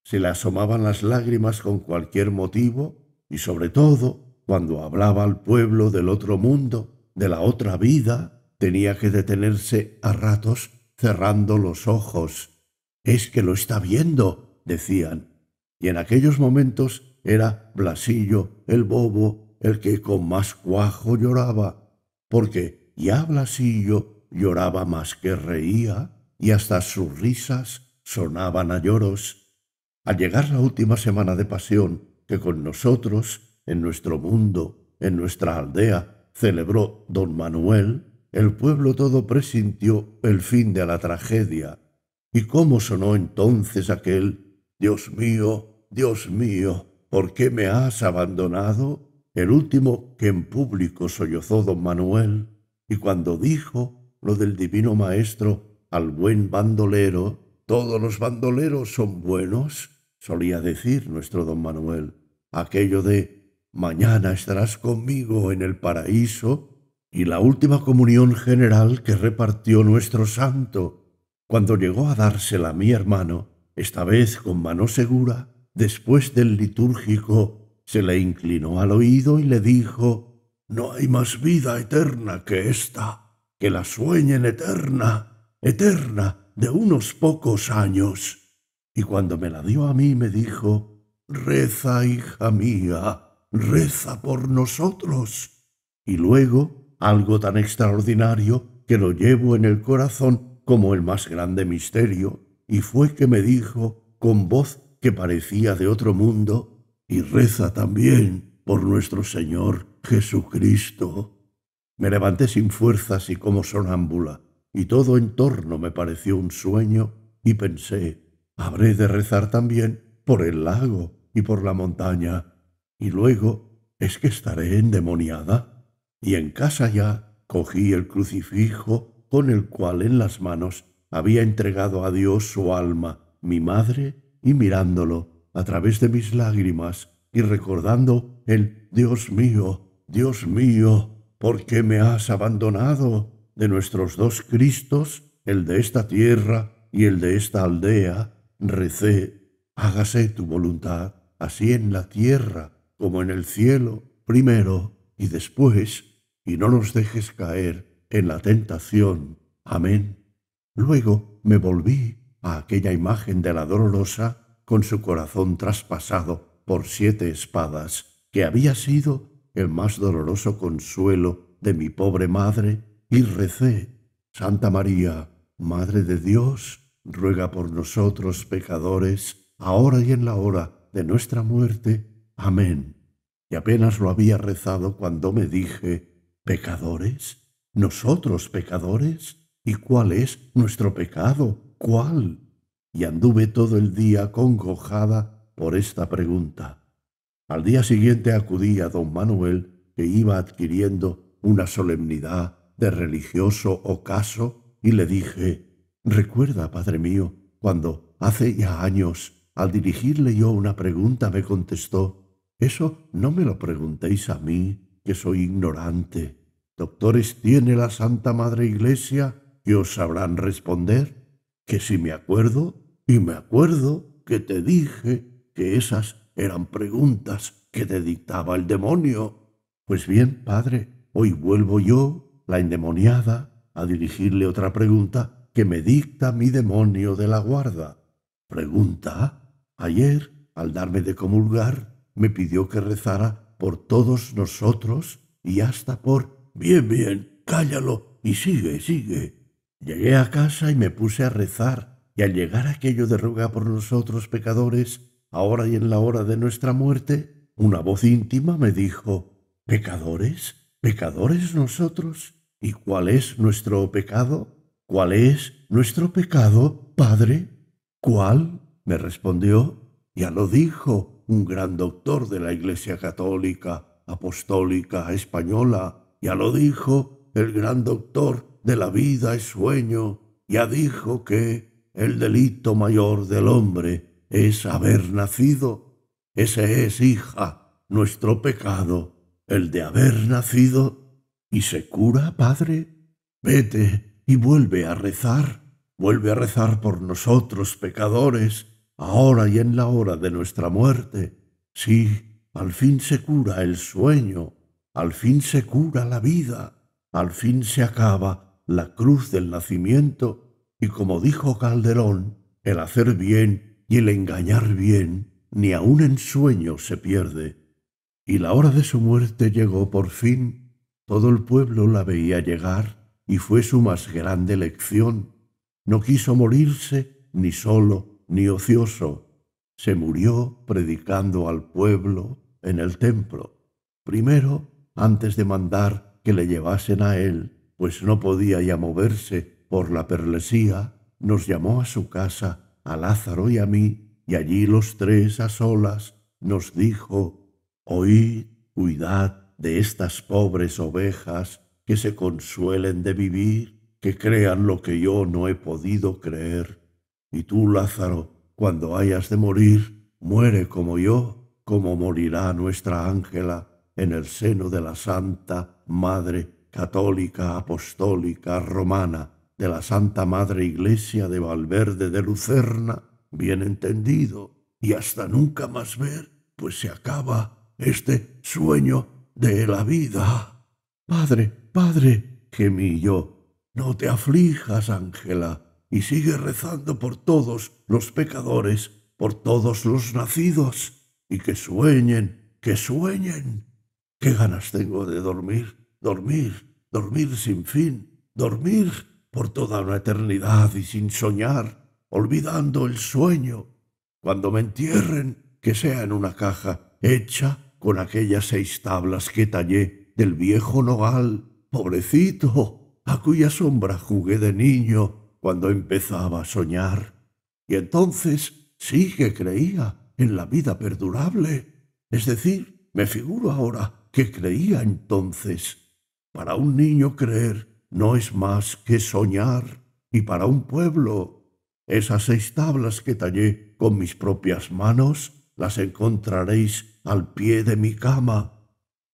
Se le asomaban las lágrimas con cualquier motivo y sobre todo cuando hablaba al pueblo del otro mundo, de la otra vida, tenía que detenerse a ratos cerrando los ojos. «Es que lo está viendo», decían, y en aquellos momentos era Blasillo, el bobo, el que con más cuajo lloraba, porque ya Blasillo lloraba más que reía, y hasta sus risas sonaban a lloros. Al llegar la última semana de pasión que con nosotros, en nuestro mundo, en nuestra aldea, celebró don Manuel, el pueblo todo presintió el fin de la tragedia. ¿Y cómo sonó entonces aquel Dios mío, ¿por qué me has abandonado? El último que en público sollozó don Manuel, y cuando dijo lo del divino maestro al buen bandolero, todos los bandoleros son buenos, solía decir nuestro don Manuel, aquello de mañana estarás conmigo en el paraíso, y la última comunión general que repartió nuestro santo. Cuando llegó a dársela a mi hermano, esta vez con mano segura, después del litúrgico, se le inclinó al oído y le dijo: «No hay más vida eterna que esta, que la sueñen eterna, eterna, de unos pocos años». Y cuando me la dio a mí me dijo: «Reza, hija mía, reza por nosotros». Y luego, algo tan extraordinario que lo llevo en el corazón como el más grande misterio, y fue que me dijo, con voz que parecía de otro mundo: «Y reza también por nuestro Señor Jesucristo». Me levanté sin fuerzas y como sonámbula, y todo en torno me pareció un sueño, y pensé: «Habré de rezar también por el lago y por la montaña». Y luego, ¿es que estaré endemoniada? Y en casa ya cogí el crucifijo con el cual en las manos había entregado a Dios su alma, mi madre, y mirándolo a través de mis lágrimas y recordando el Dios mío, ¿por qué me has abandonado?», de nuestros dos Cristos, el de esta tierra y el de esta aldea, recé: «Hágase tu voluntad, así en la tierra como en el cielo, primero y después, y no nos dejes caer en la tentación. Amén». Luego me volví a aquella imagen de la Dolorosa con su corazón traspasado por 7 espadas, que había sido el más doloroso consuelo de mi pobre madre, y recé: «Santa María, Madre de Dios, ruega por nosotros pecadores, ahora y en la hora de nuestra muerte. Amén». Y apenas lo había rezado cuando me dije: «¿Pecadores? ¿Nosotros pecadores? ¿Y cuál es nuestro pecado? ¿Cuál?». Y anduve todo el día congojada por esta pregunta. Al día siguiente acudí a don Manuel, que iba adquiriendo una solemnidad de religioso ocaso, y le dije: «Recuerda, padre mío, cuando hace ya años, al dirigirle yo una pregunta, me contestó: «Eso no me lo preguntéis a mí, que soy ignorante. Doctores tiene la Santa Madre Iglesia que os sabrán responder». Que si me acuerdo, y me acuerdo que te dije que esas eran preguntas que te dictaba el demonio. Pues bien, padre, hoy vuelvo yo, la endemoniada, a dirigirle otra pregunta que me dicta mi demonio de la guarda. «¿Pregunta? Ayer, al darme de comulgar, me pidió que rezara por todos nosotros y hasta por... Bien, bien, cállalo y sigue, sigue. Llegué a casa y me puse a rezar, y al llegar aquello de ruega por nosotros pecadores, ahora y en la hora de nuestra muerte, una voz íntima me dijo: ¿Pecadores? ¿Pecadores nosotros? ¿Y cuál es nuestro pecado? ¿Cuál es nuestro pecado, Padre? ¿Cuál? Me respondió. Ya lo dijo un gran doctor de la Iglesia Católica, Apostólica, Española. Ya lo dijo el gran doctor de la vida es sueño. Ya dijo que el delito mayor del hombre es haber nacido. Ese es, hija, nuestro pecado, el de haber nacido. ¿Y se cura, Padre? Vete y vuelve a rezar por nosotros pecadores, ahora y en la hora de nuestra muerte. Sí, al fin se cura el sueño, al fin se cura la vida, al fin se acaba la cruz del nacimiento, y como dijo Calderón, el hacer bien y el engañar bien, ni aun en sueño se pierde. Y la hora de su muerte llegó por fin. Todo el pueblo la veía llegar, y fue su más grande lección. No quiso morirse ni solo ni ocioso. Se murió predicando al pueblo en el templo. Primero, antes de mandar que le llevasen a él, pues no podía ya moverse por la perlesía, nos llamó a su casa, a Lázaro y a mí, y allí los tres a solas nos dijo: Oíd, cuidad de estas pobres ovejas, que se consuelen de vivir, que crean lo que yo no he podido creer. Y tú, Lázaro, cuando hayas de morir, muere como yo, como morirá nuestra Ángela en el seno de la Santa Madre Católica, Apostólica, Romana, de la Santa Madre Iglesia de Valverde de Lucerna, bien entendido, y hasta nunca más ver, pues se acaba este sueño de la vida. Padre, padre, gemí yo, no te aflijas, Ángela, y sigue rezando por todos los pecadores, por todos los nacidos, y que sueñen, que sueñen. Qué ganas tengo de dormir, dormir, dormir sin fin, dormir por toda una eternidad y sin soñar, olvidando el sueño. Cuando me entierren, que sea en una caja hecha con aquellas 6 tablas que tallé del viejo nogal, pobrecito, a cuya sombra jugué de niño cuando empezaba a soñar. Y entonces sí que creía en la vida perdurable. Es decir, me figuro ahora que creía entonces. Para un niño creer no es más que soñar, y para un pueblo esas 6 tablas que tallé con mis propias manos las encontraréis al pie de mi cama.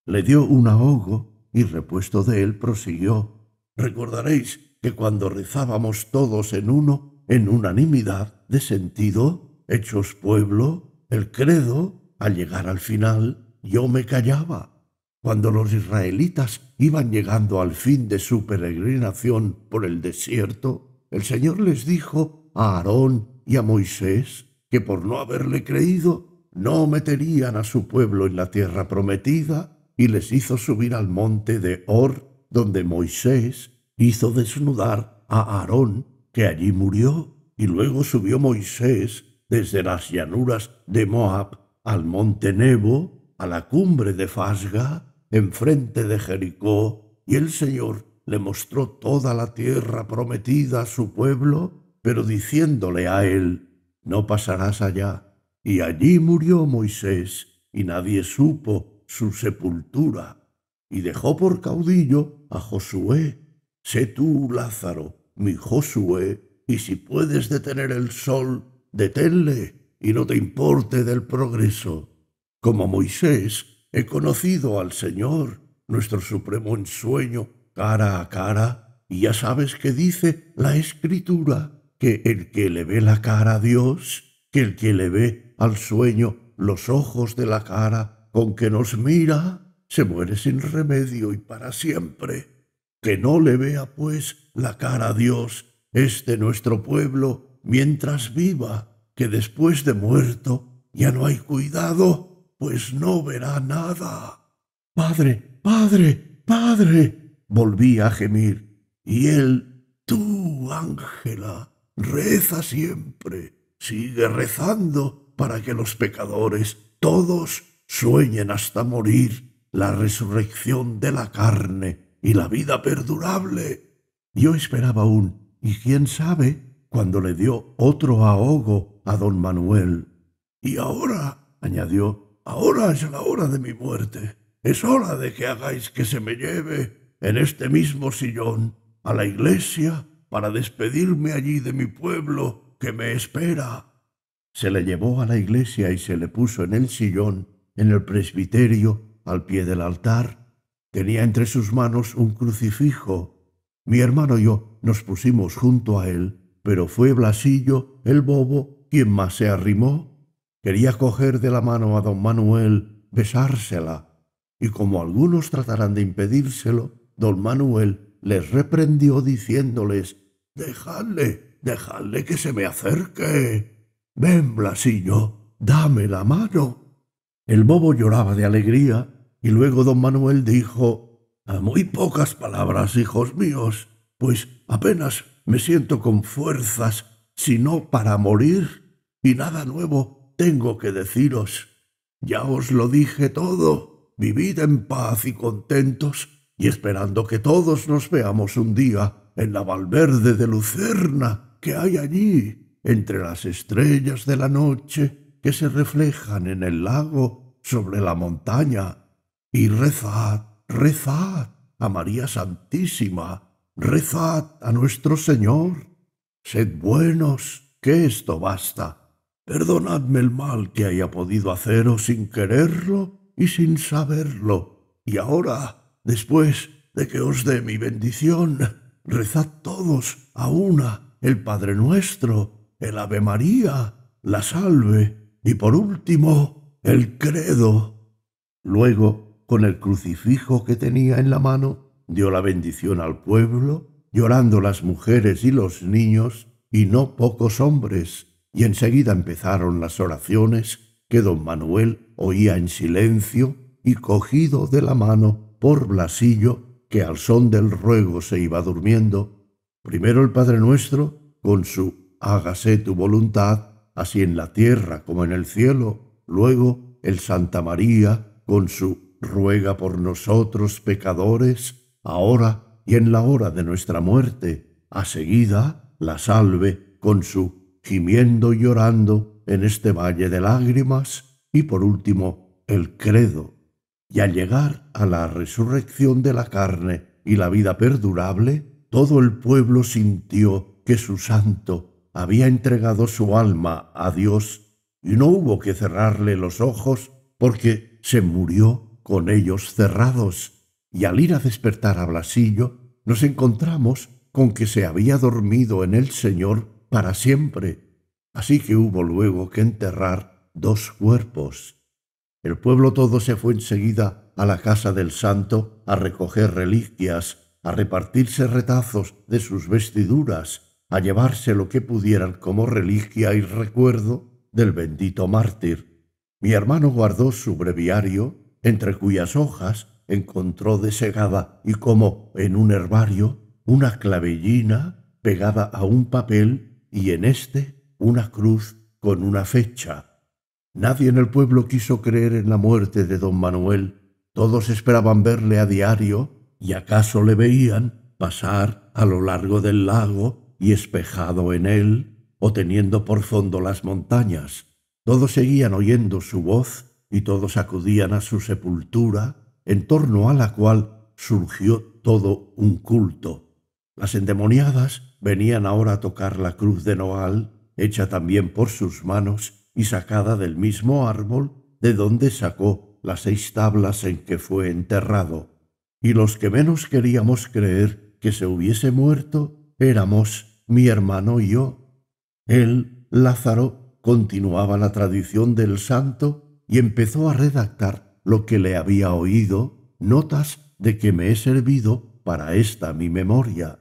Le dio un ahogo y repuesto de él prosiguió: Recordaréis que cuando rezábamos todos en uno, en unanimidad de sentido, hechos pueblo, el credo, al llegar al final, yo me callaba. Cuando los israelitas iban llegando al fin de su peregrinación por el desierto, el Señor les dijo a Aarón y a Moisés que por no haberle creído no meterían a su pueblo en la tierra prometida, y les hizo subir al monte de Hor, donde Moisés hizo desnudar a Aarón, que allí murió, y luego subió Moisés desde las llanuras de Moab al monte Nebo, a la cumbre de Fasga, enfrente de Jericó, y el Señor le mostró toda la tierra prometida a su pueblo, pero diciéndole a él: No pasarás allá. Y allí murió Moisés, y nadie supo su sepultura. Y dejó por caudillo a Josué. Sé tú, Lázaro, mi Josué, y si puedes detener el sol, deténle, y no te importe del progreso. Como Moisés, he conocido al Señor, nuestro supremo ensueño, cara a cara, y ya sabes que dice la Escritura, que el que le ve la cara a Dios, que el que le ve al sueño los ojos de la cara con que nos mira, se muere sin remedio y para siempre. Que no le vea, pues, la cara a Dios este nuestro pueblo mientras viva, que después de muerto ya no hay cuidado, pues no verá nada. Padre, padre, padre, volví a gemir, y él, tú, Ángela, reza siempre, sigue rezando para que los pecadores todos sueñen hasta morir la resurrección de la carne y la vida perdurable. Yo esperaba aún, y quién sabe, cuando le dio otro ahogo a don Manuel. Y ahora, añadió, ahora es la hora de mi muerte. Es hora de que hagáis que se me lleve en este mismo sillón a la iglesia para despedirme allí de mi pueblo que me espera. Se le llevó a la iglesia y se le puso en el sillón, en el presbiterio, al pie del altar. Tenía entre sus manos un crucifijo. Mi hermano y yo nos pusimos junto a él, pero fue Blasillo, el bobo, quien más se arrimó. Quería coger de la mano a don Manuel, besársela, y como algunos tratarán de impedírselo, don Manuel les reprendió diciéndoles: «Dejadle, dejadle que se me acerque. Ven, Blasillo, dame la mano». El bobo lloraba de alegría, y luego don Manuel dijo: «A muy pocas palabras, hijos míos, pues apenas me siento con fuerzas, sino para morir, y nada nuevo tengo que deciros. Ya os lo dije todo, vivid en paz y contentos, y esperando que todos nos veamos un día en la Valverde de Lucerna que hay allí, entre las estrellas de la noche que se reflejan en el lago sobre la montaña. Y rezad, rezad a María Santísima, rezad a nuestro Señor. Sed buenos, que esto basta. Perdonadme el mal que haya podido haceros sin quererlo y sin saberlo. Y ahora, después de que os dé mi bendición, rezad todos a una el Padre Nuestro, el Ave María, la Salve y por último el Credo». Luego, con el crucifijo que tenía en la mano, dio la bendición al pueblo, llorando las mujeres y los niños, y no pocos hombres, y enseguida empezaron las oraciones que don Manuel oía en silencio y cogido de la mano por Blasillo, que al son del ruego se iba durmiendo. Primero el Padre Nuestro, con su «Hágase tu voluntad», así en la tierra como en el cielo. Luego el Santa María, con su «Ruega por nosotros pecadores, ahora y en la hora de nuestra muerte». A seguida la Salve, con su «Gimiendo y llorando en este valle de lágrimas». Y por último el Credo. Y al llegar a la resurrección de la carne y la vida perdurable, todo el pueblo sintió que su santo había entregado su alma a Dios, y no hubo que cerrarle los ojos, porque se murió con ellos cerrados. Y al ir a despertar a Blasillo, nos encontramos con que se había dormido en el Señor para siempre. Así que hubo luego que enterrar 2 cuerpos. El pueblo todo se fue enseguida a la casa del santo a recoger reliquias, a repartirse retazos de sus vestiduras, a llevarse lo que pudieran como reliquia y recuerdo del bendito mártir. Mi hermano guardó su breviario, entre cuyas hojas encontró desegada y como en un herbario una clavellina pegada a un papel y en éste una cruz con una fecha. Nadie en el pueblo quiso creer en la muerte de don Manuel. Todos esperaban verle a diario y acaso le veían pasar a lo largo del lago y espejado en él, o teniendo por fondo las montañas. Todos seguían oyendo su voz y todos acudían a su sepultura, en torno a la cual surgió todo un culto. Las endemoniadas venían ahora a tocar la cruz de nogal, hecha también por sus manos y sacada del mismo árbol de donde sacó las 6 tablas en que fue enterrado. Y los que menos queríamos creer que se hubiese muerto éramos mi hermano y yo. Él, Lázaro, continuaba la tradición del santo y empezó a redactar lo que le había oído, notas de que me he servido para esta mi memoria.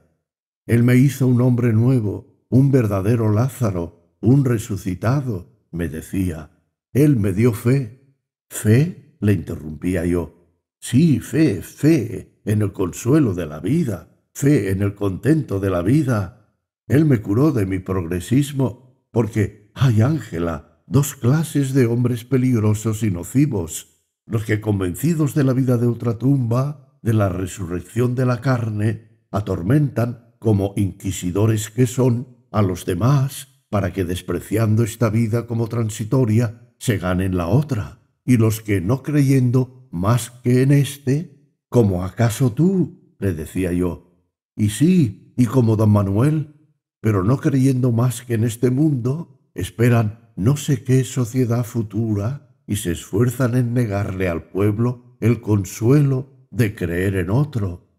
Él me hizo un hombre nuevo, un verdadero Lázaro, un resucitado, me decía. Él me dio fe. ¿Fe?, le interrumpía yo. Sí, fe, fe en el consuelo de la vida, fe en el contento de la vida. Él me curó de mi progresismo, porque hay, Ángela, dos clases de hombres peligrosos y nocivos: los que, convencidos de la vida de ultratumba, de la resurrección de la carne, atormentan, como inquisidores que son, a los demás, para que, despreciando esta vida como transitoria, se ganen la otra; y los que, no creyendo más que en éste, como acaso tú, le decía yo, y sí, y como don Manuel, pero no creyendo más que en este mundo, esperan no sé qué sociedad futura y se esfuerzan en negarle al pueblo el consuelo de creer en otro.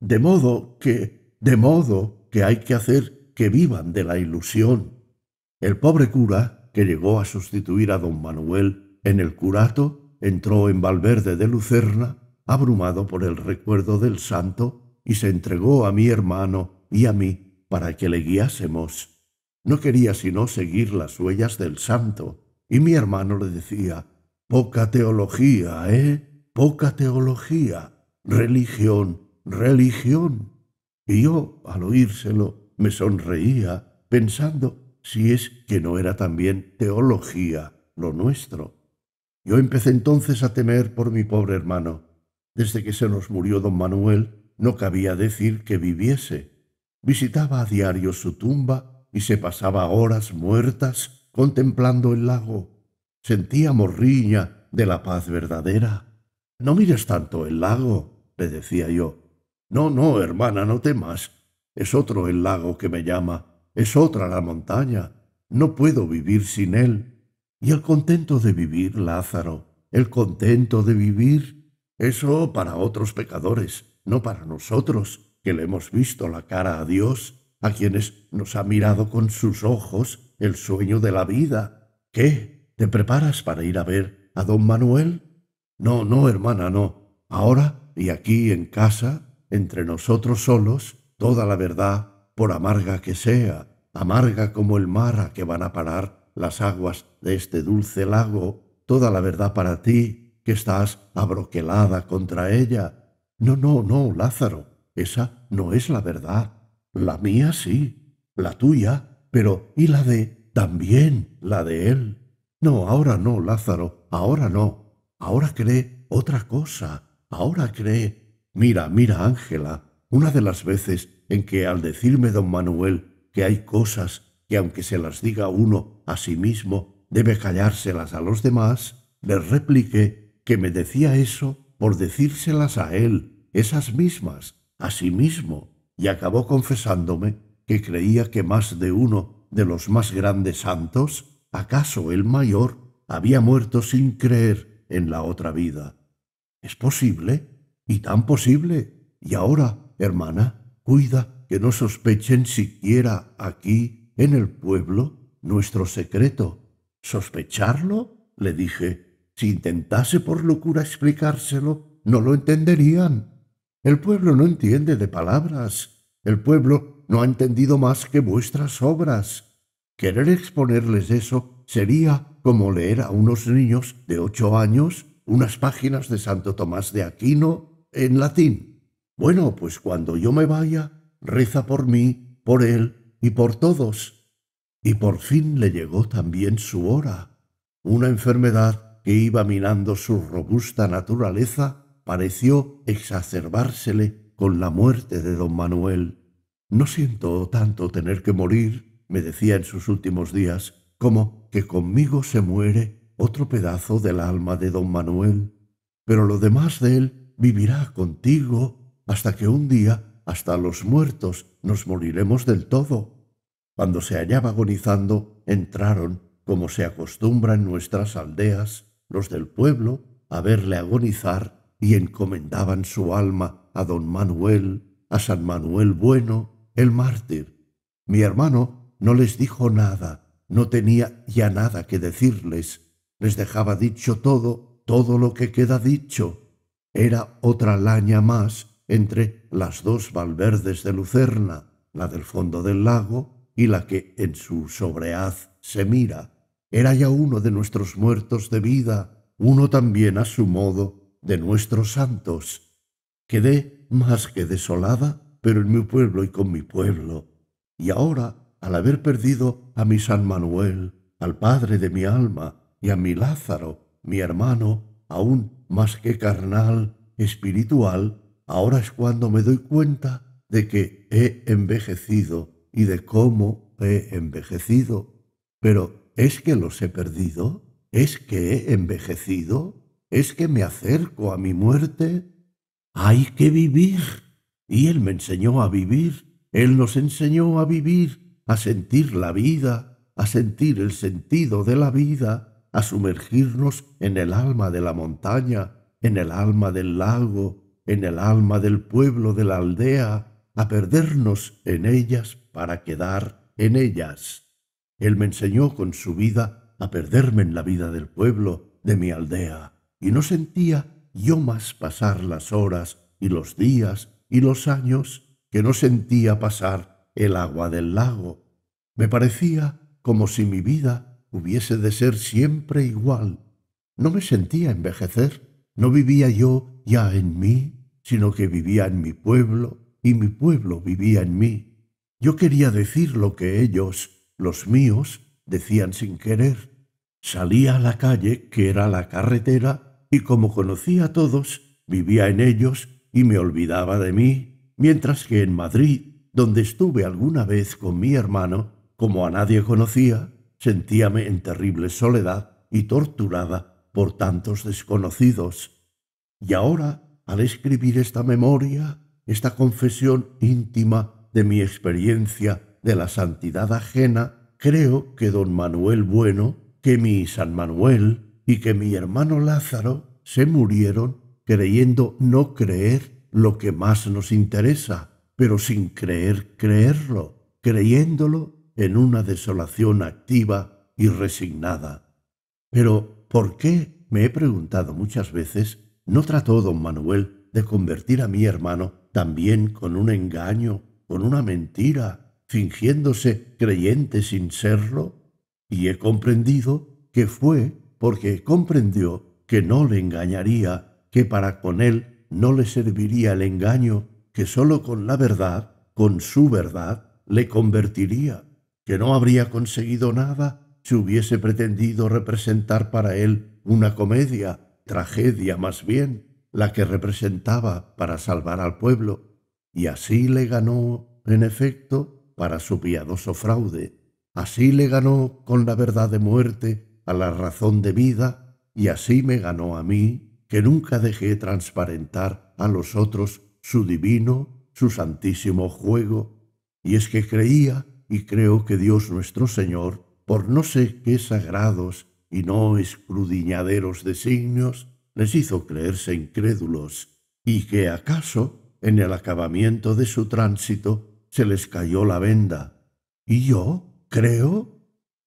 De modo que hay que hacer que vivan de la ilusión. El pobre cura, que llegó a sustituir a don Manuel en el curato, entró en Valverde de Lucerna, abrumado por el recuerdo del santo, y se entregó a mi hermano y a mí para que le guiásemos. No quería sino seguir las huellas del santo, y mi hermano le decía: «Poca teología, poca teología, religión, religión». Y yo, al oírselo, me sonreía, pensando si es que no era también teología lo nuestro. Yo empecé entonces a temer por mi pobre hermano. Desde que se nos murió don Manuel, no cabía decir que viviese. Visitaba a diario su tumba y se pasaba horas muertas contemplando el lago. Sentía morriña de la paz verdadera. «No mires tanto el lago», le decía yo. «No, no, hermana, no temas. Es otro el lago que me llama, es otra la montaña. No puedo vivir sin él. Y el contento de vivir, Lázaro, el contento de vivir, eso para otros pecadores, no para nosotros, que le hemos visto la cara a Dios, a quienes nos ha mirado con sus ojos el sueño de la vida. ¿Qué? ¿Te preparas para ir a ver a don Manuel?» «No, no, hermana, no. Ahora y aquí en casa, entre nosotros solos, toda la verdad, por amarga que sea, amarga como el mar a que van a parar las aguas de este dulce lago, toda la verdad para ti, que estás abroquelada contra ella». «No, no, no, Lázaro, esa no es la verdad. La mía sí, la tuya, pero ¿y la de también la de él?» «No, ahora no, Lázaro, ahora no. Ahora cree otra cosa, ahora cree. Mira, mira, Ángela, una de las veces en que, al decirme don Manuel que hay cosas que, aunque se las diga uno a sí mismo, debe callárselas a los demás, le repliqué que me decía eso por decírselas a él, esas mismas, a sí mismo, y acabó confesándome que creía que más de uno de los más grandes santos, acaso el mayor, había muerto sin creer en la otra vida. ¿Es posible? ¿Y tan posible? Y ahora, hermana, cuida que no sospechen siquiera aquí, en el pueblo, nuestro secreto. ¿Sospecharlo?, le dije. «Si intentase por locura explicárselo, no lo entenderían. El pueblo no entiende de palabras. El pueblo no ha entendido más que vuestras obras. Querer exponerles eso sería como leer a unos niños de 8 años unas páginas de Santo Tomás de Aquino en latín. Bueno, pues cuando yo me vaya, reza por mí, por él y por todos». Y por fin le llegó también su hora. Una enfermedad que iba minando su robusta naturaleza pareció exacerbársele con la muerte de don Manuel. «No siento tanto tener que morir», me decía en sus últimos días, «como que conmigo se muere otro pedazo del alma de don Manuel. Pero lo demás de él vivirá contigo hasta que un día, hasta los muertos, nos moriremos del todo». Cuando se hallaba agonizando, entraron, como se acostumbra en nuestras aldeas, los del pueblo a verle agonizar y encomendaban su alma a don Manuel, a San Manuel Bueno, el mártir. Mi hermano no les dijo nada, no tenía ya nada que decirles. Les dejaba dicho todo, todo lo que queda dicho. Era otra laña más entre las dos Valverdes de Lucerna, la del fondo del lago y la que en su sobrehaz se mira. Era ya uno de nuestros muertos de vida, uno también a su modo de nuestros santos. Quedé más que desolada, pero en mi pueblo y con mi pueblo. Y ahora, al haber perdido a mi San Manuel, al padre de mi alma, y a mi Lázaro, mi hermano, aún más que carnal, espiritual, ahora es cuando me doy cuenta de que he envejecido y de cómo he envejecido. Pero ¿es que los he perdido? ¿Es que he envejecido? ¿Es que me acerco a mi muerte? Hay que vivir. Y Él me enseñó a vivir. Él nos enseñó a vivir, a sentir la vida, a sentir el sentido de la vida, a sumergirnos en el alma de la montaña, en el alma del lago, en el alma del pueblo, de la aldea, a perdernos en ellas para quedar en ellas. Él me enseñó con su vida a perderme en la vida del pueblo, de mi aldea, y no sentía yo más pasar las horas y los días y los años que no sentía pasar el agua del lago. Me parecía como si mi vida hubiese de ser siempre igual. No me sentía envejecer, no vivía yo ya en mí, sino que vivía en mi pueblo y mi pueblo vivía en mí. Yo quería decir lo que ellos, los míos, decían sin querer. Salía a la calle, que era la carretera, y como conocía a todos, vivía en ellos y me olvidaba de mí, mientras que en Madrid, donde estuve alguna vez con mi hermano, como a nadie conocía, sentíame en terrible soledad y torturada por tantos desconocidos. Y ahora, al escribir esta memoria, esta confesión íntima de mi experiencia de la santidad ajena, creo que don Manuel Bueno, que mi San Manuel y que mi hermano Lázaro se murieron creyendo no creer lo que más nos interesa, pero sin creer creerlo, creyéndolo en una desolación activa y resignada. Pero, ¿por qué? Me he preguntado muchas veces, ¿no trató don Manuel de convertir a mi hermano también con un engaño, con una mentira, fingiéndose creyente sin serlo? Y he comprendido que fue porque comprendió que no le engañaría, que para con él no le serviría el engaño, que sólo con la verdad, con su verdad, le convertiría, que no habría conseguido nada si hubiese pretendido representar para él una comedia, tragedia más bien, la que representaba para salvar al pueblo, y así le ganó, en efecto, para su piadoso fraude. Así le ganó con la verdad de muerte a la razón de vida, y así me ganó a mí, que nunca dejé transparentar a los otros su divino, su santísimo juego. Y es que creía y creo que Dios nuestro Señor, por no sé qué sagrados y no escudriñaderos designios, les hizo creerse incrédulos, y que acaso en el acabamiento de su tránsito se les cayó la venda. ¿Y yo creo?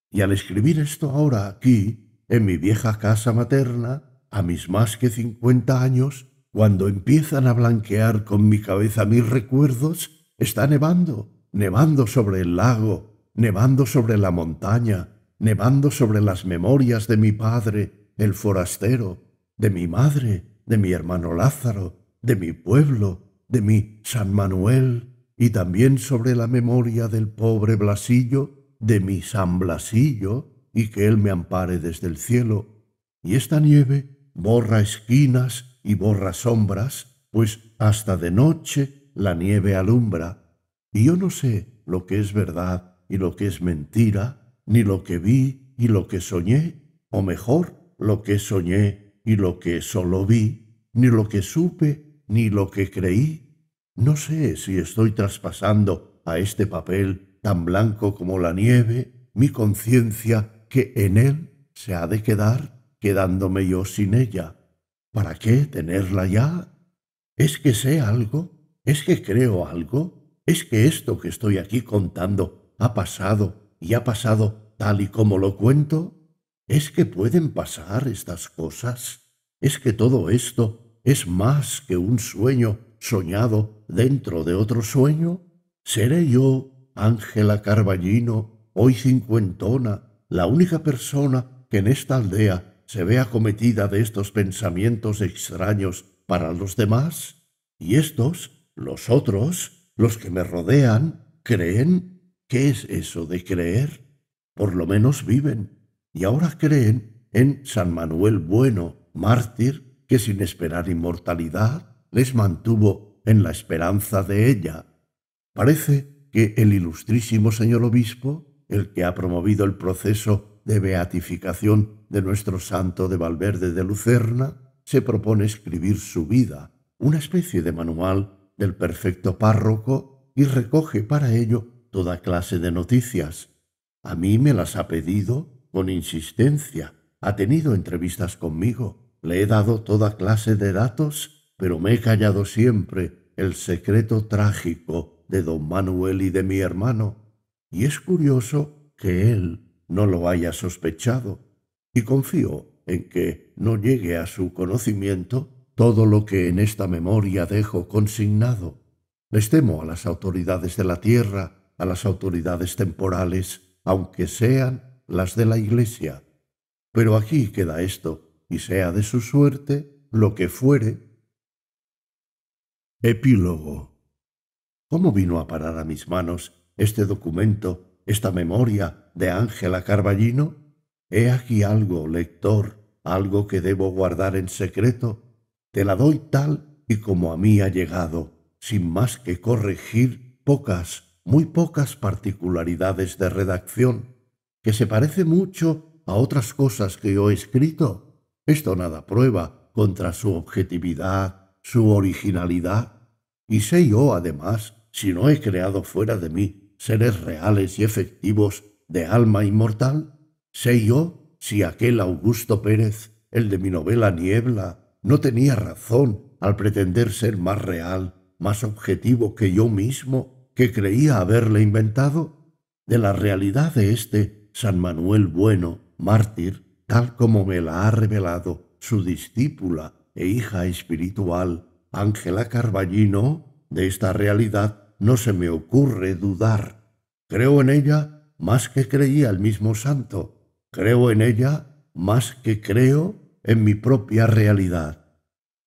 Y al escribir esto ahora aquí, en mi vieja casa materna, a mis más que 50 años, cuando empiezan a blanquear con mi cabeza mis recuerdos, está nevando, nevando sobre el lago, nevando sobre la montaña, nevando sobre las memorias de mi padre, el forastero, de mi madre, de mi hermano Lázaro, de mi pueblo, de mi San Manuel, y también sobre la memoria del pobre Blasillo, de mi San Blasillo, y que él me ampare desde el cielo. Y esta nieve borra esquinas y borra sombras, pues hasta de noche la nieve alumbra. Y yo no sé lo que es verdad y lo que es mentira, ni lo que vi y lo que soñé, o mejor, lo que soñé y lo que solo vi, ni lo que supe ni lo que creí. No sé si estoy traspasando a este papel tan blanco como la nieve mi conciencia que en él se ha de quedar, quedándome yo sin ella. ¿Para qué tenerla ya? ¿Es que sé algo? ¿Es que creo algo? ¿Es que esto que estoy aquí contando ha pasado y ha pasado tal y como lo cuento? ¿Es que pueden pasar estas cosas? ¿Es que todo esto es más que un sueño soñado dentro de otro sueño? ¿Seré yo Ángela Carballino, hoy cincuentona, la única persona que en esta aldea se ve acometida de estos pensamientos extraños para los demás? Y estos, los otros, los que me rodean, ¿creen? ¿Qué es eso de creer? Por lo menos viven, y ahora creen en San Manuel Bueno, mártir, que sin esperar inmortalidad les mantuvo en la esperanza de ella. Parece que el ilustrísimo señor obispo, el que ha promovido el proceso de beatificación de nuestro santo de Valverde de Lucerna, se propone escribir su vida, una especie de manual del perfecto párroco, y recoge para ello toda clase de noticias. A mí me las ha pedido con insistencia, ha tenido entrevistas conmigo, le he dado toda clase de datos, pero me he callado siempre el secreto trágico de don Manuel y de mi hermano, y es curioso que él no lo haya sospechado, y confío en que no llegue a su conocimiento todo lo que en esta memoria dejo consignado. Les temo a las autoridades de la tierra, a las autoridades temporales, aunque sean las de la Iglesia. Pero aquí queda esto, y sea de su suerte lo que fuere. Epílogo. ¿Cómo vino a parar a mis manos este documento, esta memoria de Ángela Carballino? He aquí algo, lector, algo que debo guardar en secreto. Te la doy tal y como a mí ha llegado, sin más que corregir pocas, muy pocas particularidades de redacción, que se parece mucho a otras cosas que yo he escrito. Esto nada prueba contra su objetividad, su originalidad. Y sé yo, además, si no he creado fuera de mí seres reales y efectivos de alma inmortal. Sé yo si aquel Augusto Pérez, el de mi novela Niebla, no tenía razón al pretender ser más real, más objetivo que yo mismo, que creía haberle inventado. De la realidad de este San Manuel Bueno, mártir, tal como me la ha revelado su discípula e hija espiritual, Ángela Carballino, de esta realidad no se me ocurre dudar. Creo en ella más que creía el mismo santo. Creo en ella más que creo en mi propia realidad.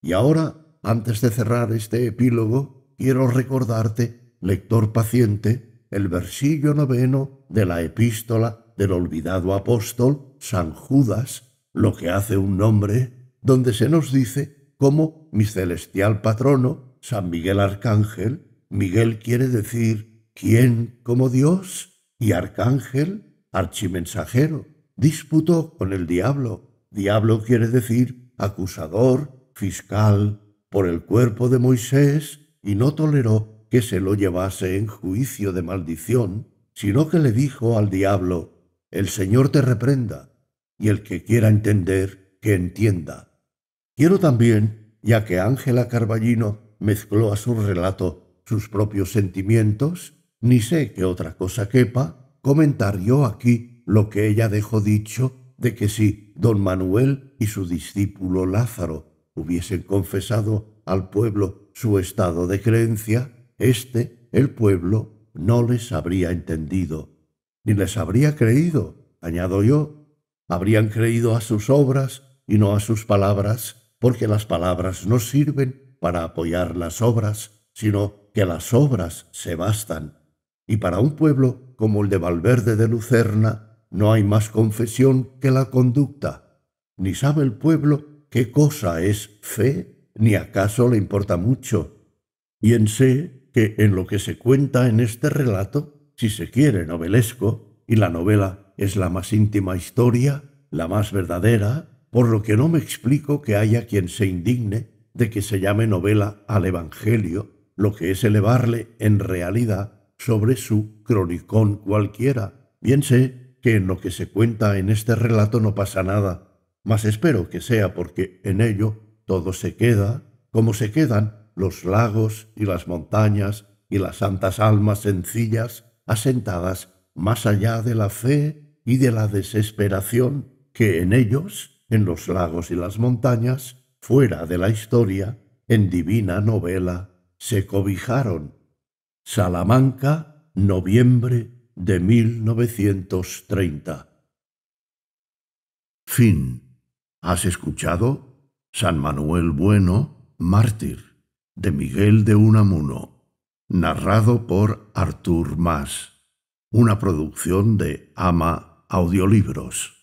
Y ahora, antes de cerrar este epílogo, quiero recordarte, lector paciente, el versillo 9 de la epístola del olvidado apóstol San Judas, lo que hace un nombre, donde se nos dice cómo mi celestial patrono, San Miguel Arcángel, Miguel quiere decir ¿quién como Dios? Y Arcángel, archimensajero, disputó con el diablo. Diablo quiere decir acusador, fiscal, por el cuerpo de Moisés, y no toleró que se lo llevase en juicio de maldición, sino que le dijo al diablo: el Señor te reprenda, y el que quiera entender, que entienda. Quiero también, ya que Ángela Carballino mezcló a su relato sus propios sentimientos, ni sé qué otra cosa quepa, comentar yo aquí lo que ella dejó dicho de que si don Manuel y su discípulo Lázaro hubiesen confesado al pueblo su estado de creencia, el pueblo, no les habría entendido, ni les habría creído, añado yo. Habrían creído a sus obras y no a sus palabras, porque las palabras no sirven para apoyar las obras, sino que las obras se bastan. Y para un pueblo como el de Valverde de Lucerna no hay más confesión que la conducta. Ni sabe el pueblo qué cosa es fe, ni acaso le importa mucho. Bien sé que en lo que se cuenta en este relato, si se quiere novelesco, y la novela es la más íntima historia, la más verdadera, por lo que no me explico que haya quien se indigne de que se llame novela al Evangelio, lo que es elevarle en realidad sobre su cronicón cualquiera. Bien sé que en lo que se cuenta en este relato no pasa nada, mas espero que sea porque en ello todo se queda, como se quedan los lagos y las montañas y las santas almas sencillas asentadas más allá de la fe y de la desesperación, que en ellos, en los lagos y las montañas, fuera de la historia, en divina novela, se cobijaron. Salamanca, noviembre de 1930. Fin. ¿Has escuchado? San Manuel Bueno, mártir, de Miguel de Unamuno, narrado por Artur Mas, una producción de Ama Audiolibros.